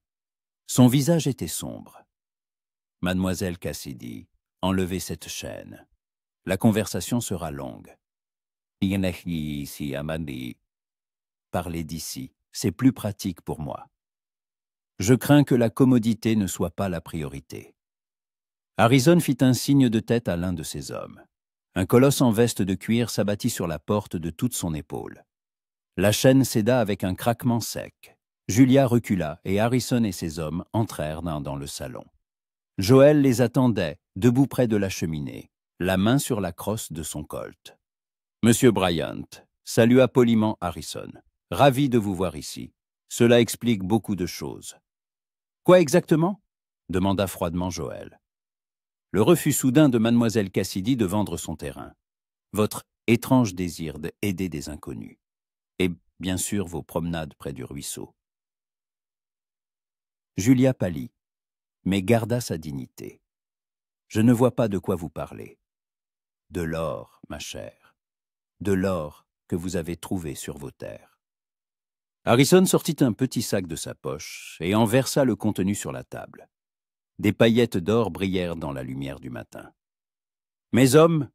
Son visage était sombre. « Mademoiselle Cassidy, enlevez cette chaîne. La conversation sera longue. » Parlez d'ici, c'est plus pratique pour moi. Je crains que la commodité ne soit pas la priorité. Harrison fit un signe de tête à l'un de ses hommes. Un colosse en veste de cuir s'abattit sur la porte de toute son épaule. La chaîne céda avec un craquement sec. Julia recula et Harrison et ses hommes entrèrent dans le salon. Joël les attendait, debout près de la cheminée, la main sur la crosse de son colt. « Monsieur Bryant, salua poliment Harrison. Ravi de vous voir ici. Cela explique beaucoup de choses. »« Quoi exactement » demanda froidement Joël. « Le refus soudain de mademoiselle Cassidy de vendre son terrain. Votre étrange désir d'aider des inconnus. Et bien sûr vos promenades près du ruisseau. » Julia pâlit, mais garda sa dignité. « Je ne vois pas de quoi vous parlez. »« De l'or, ma chère. De l'or que vous avez trouvé sur vos terres. » Harrison sortit un petit sac de sa poche et en versa le contenu sur la table. Des paillettes d'or brillèrent dans la lumière du matin. « Mes hommes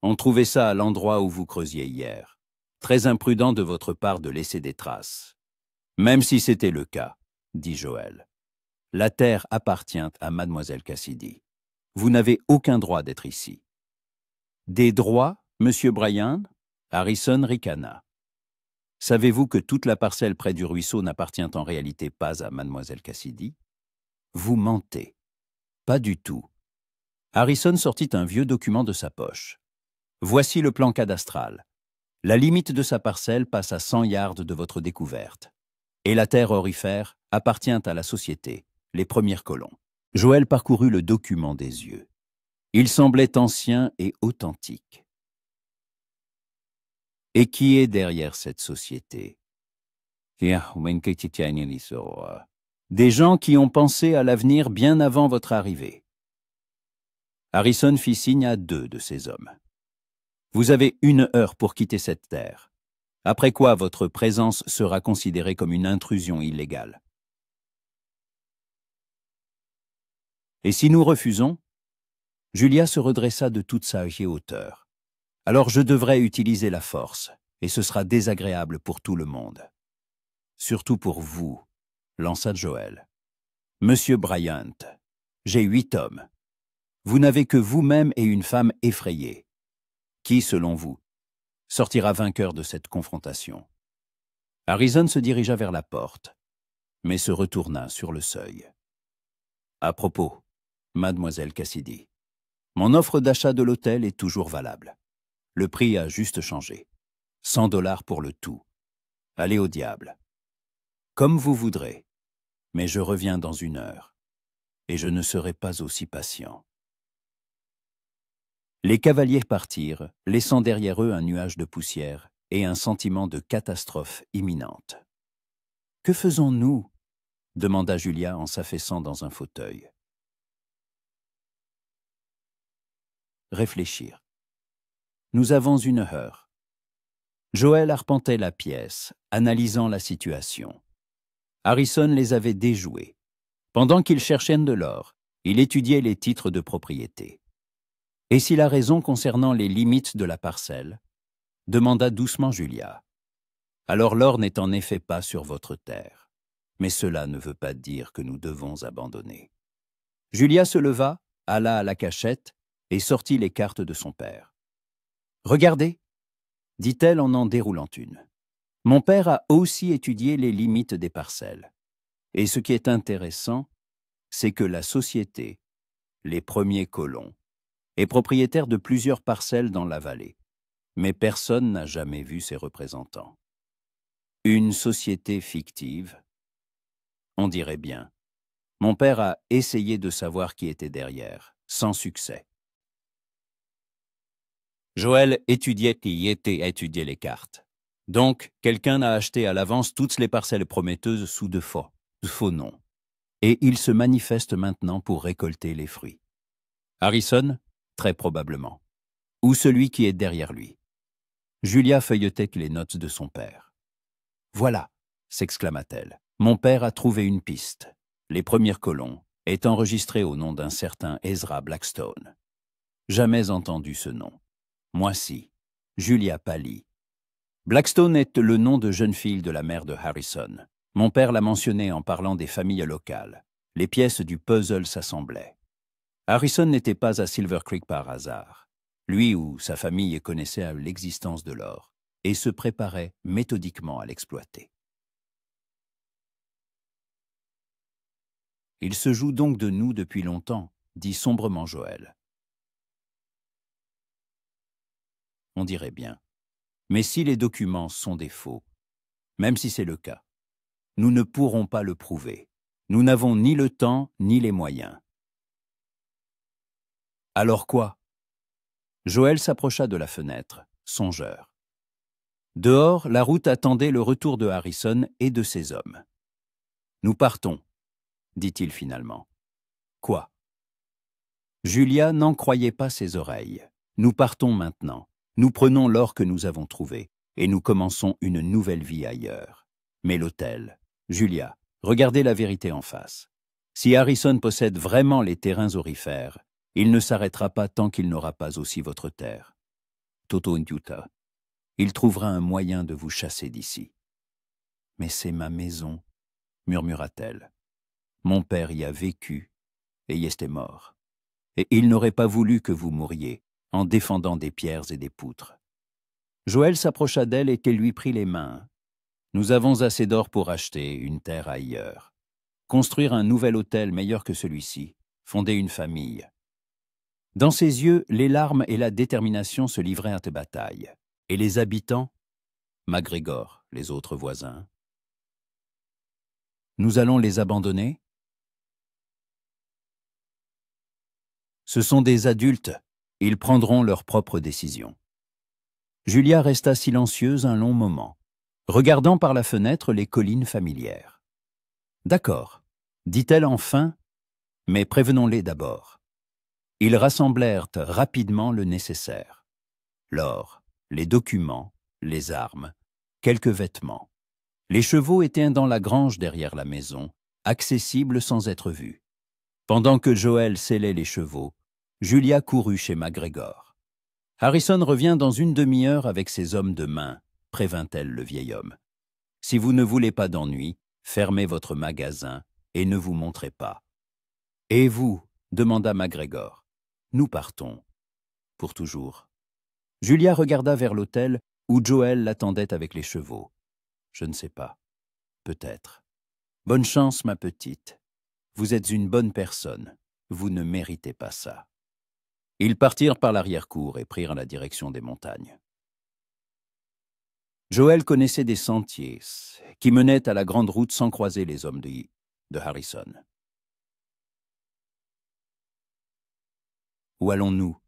ont trouvé ça à l'endroit où vous creusiez hier. Très imprudent de votre part de laisser des traces. »« Même si c'était le cas, » dit Joël. « La terre appartient à mademoiselle Cassidy. Vous n'avez aucun droit d'être ici. »« Des droits, monsieur Bryant ?» Harrison ricana. « Savez-vous que toute la parcelle près du ruisseau n'appartient en réalité pas à mademoiselle Cassidy ? Vous mentez. »« Pas du tout. » Harrison sortit un vieux document de sa poche. « Voici le plan cadastral. La limite de sa parcelle passe à 100 yards de votre découverte. Et la terre aurifère appartient à la société, les premiers colons. » Joël parcourut le document des yeux. Il semblait ancien et authentique. « Et qui est derrière cette société ? » Des gens qui ont pensé à l'avenir bien avant votre arrivée. Harrison fit signe à 2 de ses hommes. « Vous avez 1 heure pour quitter cette terre, après quoi votre présence sera considérée comme une intrusion illégale. » « Et si nous refusons ?» Julia se redressa de toute sa hauteur. « Alors je devrais utiliser la force, et ce sera désagréable pour tout le monde. »« Surtout pour vous, » lança Joël. « Monsieur Bryant, j'ai 8 hommes. Vous n'avez que vous-même et une femme effrayée. Qui, selon vous, sortira vainqueur de cette confrontation ?» Harrison se dirigea vers la porte, mais se retourna sur le seuil. « À propos, mademoiselle Cassidy, mon offre d'achat de l'hôtel est toujours valable. Le prix a juste changé. $100 pour le tout. Allez au diable. Comme vous voudrez, mais je reviens dans 1 heure, et je ne serai pas aussi patient. » Les cavaliers partirent, laissant derrière eux un nuage de poussière et un sentiment de catastrophe imminente. « Que faisons-nous » demanda Julia en s'affaissant dans un fauteuil. Réfléchir. Nous avons 1 heure. Joël arpentait la pièce, analysant la situation. Harrison les avait déjoués. Pendant qu'ils cherchaient de l'or, il étudiait les titres de propriété. « Et s'il a raison concernant les limites de la parcelle ?» demanda doucement Julia. Alors l'or n'est en effet pas sur votre terre. Mais cela ne veut pas dire que nous devons abandonner. Julia se leva, alla à la cachette et sortit les cartes de son père. « Regardez » dit-elle en déroulant une. « Mon père a aussi étudié les limites des parcelles. Et ce qui est intéressant, c'est que la société, les premiers colons, est propriétaire de plusieurs parcelles dans la vallée. Mais personne n'a jamais vu ses représentants. Une société fictive, on dirait bien. Mon père a essayé de savoir qui était derrière, sans succès. » Joël étudiait les cartes. Donc, quelqu'un a acheté à l'avance toutes les parcelles prometteuses sous de faux noms. Et il se manifeste maintenant pour récolter les fruits. Harrison, très probablement. Ou celui qui est derrière lui. Julia feuilletait les notes de son père. « Voilà » s'exclama-t-elle. « Mon père a trouvé une piste. Les premiers colons est enregistré au nom d'un certain Ezra Blackstone. Jamais entendu ce nom. Moi si. » Julia pâlit. Blackstone est le nom de jeune fille de la mère de Harrison. Mon père l'a mentionné en parlant des familles locales. Les pièces du puzzle s'assemblaient. Harrison n'était pas à Silver Creek par hasard. Lui ou sa famille connaissaient l'existence de l'or et se préparaient méthodiquement à l'exploiter. « Il se joue donc de nous depuis longtemps, » dit sombrement Joël. On dirait bien. Mais si les documents sont des faux, même si c'est le cas, nous ne pourrons pas le prouver. Nous n'avons ni le temps ni les moyens. Alors quoi? Joël s'approcha de la fenêtre, songeur. Dehors, la route attendait le retour de Harrison et de ses hommes. « Nous partons, » dit-il finalement. « Quoi » Julia n'en croyait pas ses oreilles. « Nous partons maintenant. Nous prenons l'or que nous avons trouvé et nous commençons une nouvelle vie ailleurs. Mais l'hôtel, Julia, regardez la vérité en face. Si Harrison possède vraiment les terrains aurifères, il ne s'arrêtera pas tant qu'il n'aura pas aussi votre terre. Toto Ntuta, il trouvera un moyen de vous chasser d'ici. »« Mais c'est ma maison, » murmura-t-elle. « Mon père y a vécu et y était mort. Et il n'aurait pas voulu que vous mouriez en défendant des pierres et des poutres. » Joël s'approcha d'elle et qu'elle lui prit les mains. « Nous avons assez d'or pour acheter une terre ailleurs, construire un nouvel hôtel meilleur que celui-ci, fonder une famille. » Dans ses yeux, les larmes et la détermination se livraient à cette bataille. Et les habitants, MacGregor, les autres voisins. « Nous allons les abandonner ? Ce sont des adultes, ils prendront leurs propres décisions. » Julia resta silencieuse un long moment, regardant par la fenêtre les collines familières. « D'accord, » dit-elle enfin, « mais prévenons-les d'abord. » Ils rassemblèrent rapidement le nécessaire. L'or, les documents, les armes, quelques vêtements. Les chevaux étaient dans la grange derrière la maison, accessibles sans être vus. Pendant que Joël sellait les chevaux, Julia courut chez MacGregor. « Harrison revient dans une demi-heure avec ses hommes de main, » prévint-elle le vieil homme. « Si vous ne voulez pas d'ennui, fermez votre magasin et ne vous montrez pas. »« Et vous ?» demanda MacGregor. « Nous partons. » « Pour toujours. » Julia regarda vers l'hôtel où Joël l'attendait avec les chevaux. « Je ne sais pas. Peut-être. Bonne chance, ma petite. Vous êtes une bonne personne. Vous ne méritez pas ça. » Ils partirent par l'arrière-cour et prirent la direction des montagnes. Joël connaissait des sentiers qui menaient à la grande route sans croiser les hommes de Harrison. « Où allons-nous »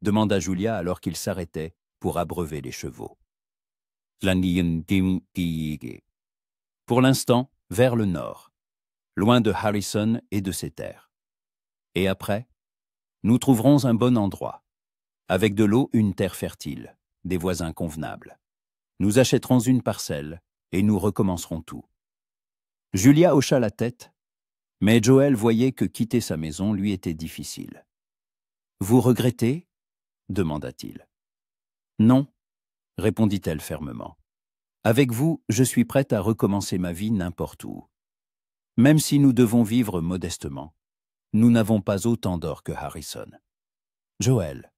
demanda Julia alors qu'ils s'arrêtaient pour abreuver les chevaux. Pour l'instant, vers le nord, loin de Harrison et de ses terres. Et après, nous trouverons un bon endroit, avec de l'eau, une terre fertile, des voisins convenables. Nous achèterons une parcelle et nous recommencerons tout. Julia hocha la tête, mais Joël voyait que quitter sa maison lui était difficile. « Vous regrettez ?» demanda-t-il. « Non, » répondit-elle fermement. Avec vous, je suis prête à recommencer ma vie n'importe où. Même si nous devons vivre modestement, nous n'avons pas autant d'or que Harrison. Joël,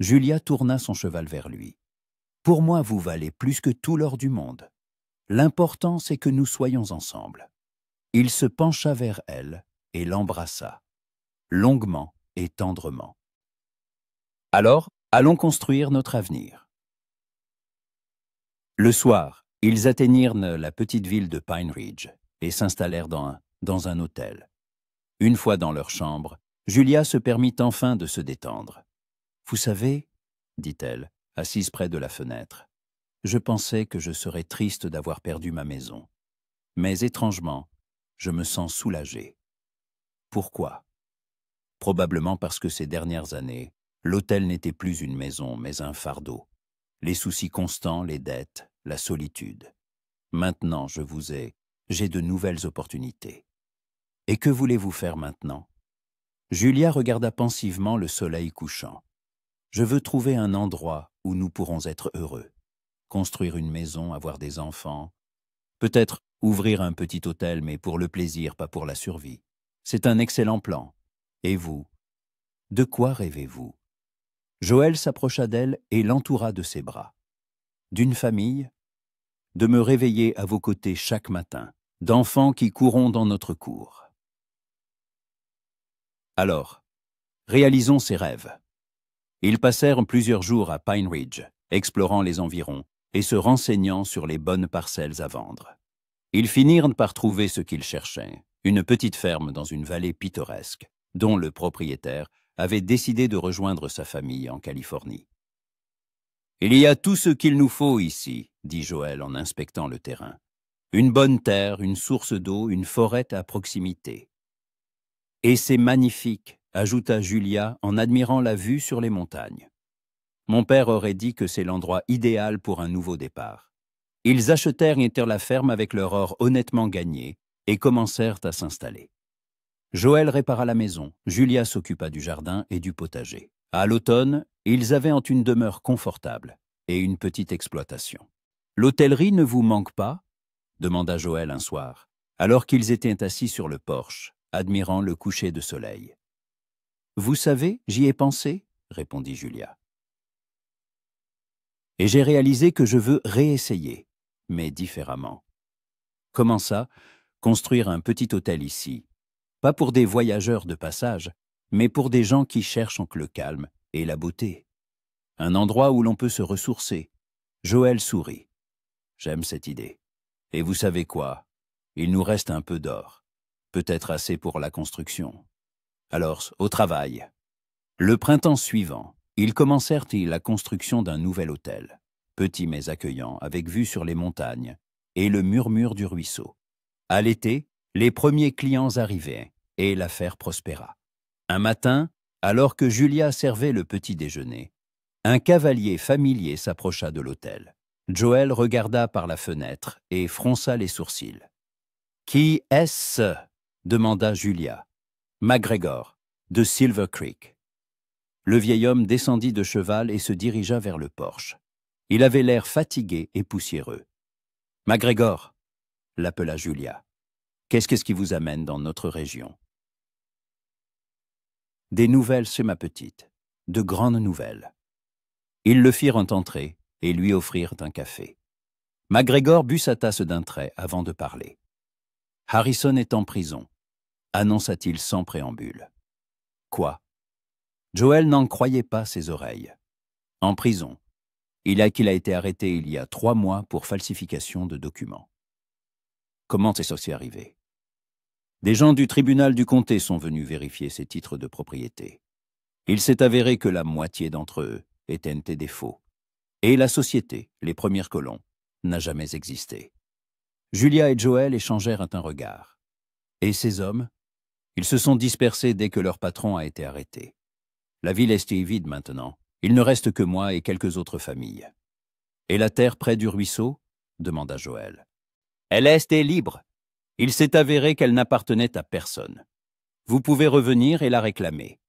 Julia tourna son cheval vers lui. Pour moi, vous valez plus que tout l'or du monde. L'important, c'est que nous soyons ensemble. Il se pencha vers elle et l'embrassa, longuement et tendrement. Alors, allons construire notre avenir. Le soir, ils atteignirent la petite ville de Pine Ridge et s'installèrent dans un hôtel. Une fois dans leur chambre, Julia se permit enfin de se détendre. « Vous savez, dit-elle, assise près de la fenêtre, je pensais que je serais triste d'avoir perdu ma maison. Mais étrangement, je me sens soulagée. Pourquoi? Probablement parce que ces dernières années, l'hôtel n'était plus une maison, mais un fardeau. Les soucis constants, les dettes, la solitude. Maintenant, j'ai de nouvelles opportunités. Et que voulez-vous faire maintenant? Julia regarda pensivement le soleil couchant. Je veux trouver un endroit où nous pourrons être heureux. Construire une maison, avoir des enfants. Peut-être ouvrir un petit hôtel, mais pour le plaisir, pas pour la survie. C'est un excellent plan. Et vous? De quoi rêvez-vous? Joël s'approcha d'elle et l'entoura de ses bras. D'une famille? De me réveiller à vos côtés chaque matin, d'enfants qui courront dans notre cour. Alors, réalisons ces rêves. Ils passèrent plusieurs jours à Pine Ridge, explorant les environs et se renseignant sur les bonnes parcelles à vendre. Ils finirent par trouver ce qu'ils cherchaient, une petite ferme dans une vallée pittoresque, dont le propriétaire avait décidé de rejoindre sa famille en Californie. « Il y a tout ce qu'il nous faut ici, » dit Joël en inspectant le terrain. « Une bonne terre, une source d'eau, une forêt à proximité. »« Et c'est magnifique, » ajouta Julia en admirant la vue sur les montagnes. Mon père aurait dit que c'est l'endroit idéal pour un nouveau départ. Ils achetèrent et mirent la ferme avec leur or honnêtement gagné et commencèrent à s'installer. Joël répara la maison, Julia s'occupa du jardin et du potager. À l'automne, ils avaient une demeure confortable et une petite exploitation. « L'hôtellerie ne vous manque pas ?» demanda Joël un soir, alors qu'ils étaient assis sur le porche, admirant le coucher de soleil. « Vous savez, j'y ai pensé, » répondit Julia. « Et j'ai réalisé que je veux réessayer, mais différemment. » « Comment ça? Construire un petit hôtel ici, pas pour des voyageurs de passage, mais pour des gens qui cherchent le calme et la beauté. Un endroit où l'on peut se ressourcer. » Joël sourit. « J'aime cette idée. Et vous savez quoi? Il nous reste un peu d'or. Peut-être assez pour la construction. Alors, au travail. » Le printemps suivant, ils commencèrent la construction d'un nouvel hôtel, petit mais accueillant, avec vue sur les montagnes et le murmure du ruisseau. À l'été, les premiers clients arrivaient et l'affaire prospéra. Un matin, alors que Julia servait le petit déjeuner, un cavalier familier s'approcha de l'hôtel. Joël regarda par la fenêtre et fronça les sourcils. « Qui est-ce » demanda Julia. « McGregor, de Silver Creek. » Le vieil homme descendit de cheval et se dirigea vers le porche. Il avait l'air fatigué et poussiéreux. « McGregor » l'appela Julia. « Qu'est-ce qui vous amène dans notre région? » « Des nouvelles, c'est ma petite. De grandes nouvelles. » Ils le firent entrer et lui offrirent un café. McGregor but sa tasse d'un trait avant de parler. « Harrison est en prison, » annonça-t-il sans préambule. « Quoi? » Joël n'en croyait pas ses oreilles. « En prison. Il a été arrêté il y a 3 mois pour falsification de documents. » Comment est-ce ceci arrivé? Des gens du tribunal du comté sont venus vérifier ses titres de propriété. Il s'est avéré que la moitié d'entre eux étaient des faux. Et la société, les premiers colons, n'a jamais existé. Julia et Joël échangèrent un regard. Et ces hommes? Ils se sont dispersés dès que leur patron a été arrêté. La ville est vide maintenant. Il ne reste que moi et quelques autres familles. « Et la terre près du ruisseau ?» demanda Joël. « Elle est libre. Il s'est avéré qu'elle n'appartenait à personne. Vous pouvez revenir et la réclamer. »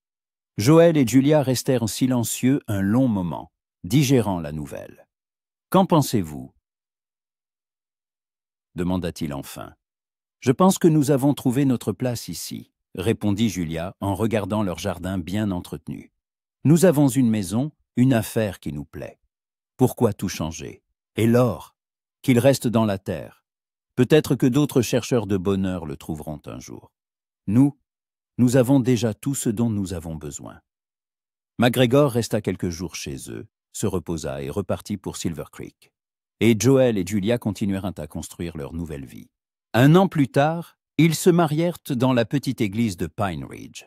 Joël et Julia restèrent silencieux un long moment, digérant la nouvelle. « Qu'en pensez-vous » demanda-t-il enfin. Je pense que nous avons trouvé notre place ici, répondit Julia en regardant leur jardin bien entretenu. Nous avons une maison, une affaire qui nous plaît. Pourquoi tout changer? Et l'or, qu'il reste dans la terre. Peut-être que d'autres chercheurs de bonheur le trouveront un jour. Nous avons déjà tout ce dont nous avons besoin. MacGregor resta quelques jours chez eux, se reposa et repartit pour Silver Creek. Et Joel et Julia continuèrent à construire leur nouvelle vie. 1 an plus tard, ils se marièrent dans la petite église de Pine Ridge.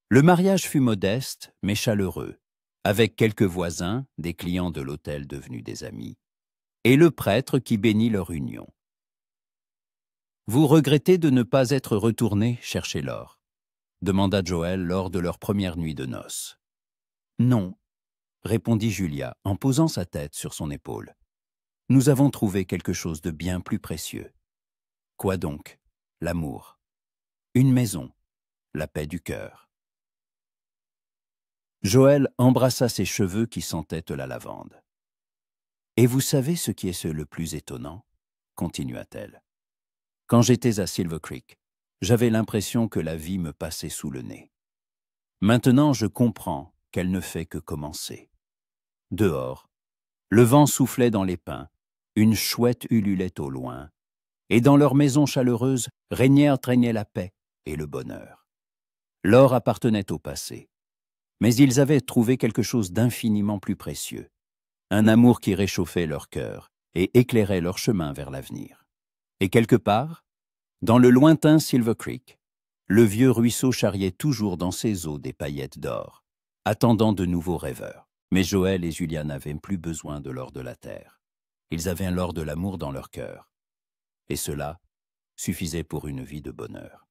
Le mariage fut modeste, mais chaleureux, avec quelques voisins, des clients de l'hôtel devenus des amis, et le prêtre qui bénit leur union. Vous regrettez de ne pas être retourné chercher l'or, demanda Joel lors de leur première nuit de noces. Non, répondit Julia en posant sa tête sur son épaule. Nous avons trouvé quelque chose de bien plus précieux. Quoi donc? L'amour. Une maison. La paix du cœur. Joël embrassa ses cheveux qui sentaient la lavande. « Et vous savez ce qui est le plus étonnant ?» continua-t-elle. « Quand j'étais à Silver Creek, j'avais l'impression que la vie me passait sous le nez. Maintenant, je comprends qu'elle ne fait que commencer. Dehors, le vent soufflait dans les pins, une chouette ululait au loin, et dans leur maison chaleureuse régnait la paix et le bonheur. L'or appartenait au passé. Mais ils avaient trouvé quelque chose d'infiniment plus précieux, un amour qui réchauffait leur cœur et éclairait leur chemin vers l'avenir. Et quelque part, dans le lointain Silver Creek, le vieux ruisseau charriait toujours dans ses eaux des paillettes d'or, attendant de nouveaux rêveurs. Mais Joël et Julia n'avaient plus besoin de l'or de la terre. Ils avaient l'or de l'amour dans leur cœur. Et cela suffisait pour une vie de bonheur.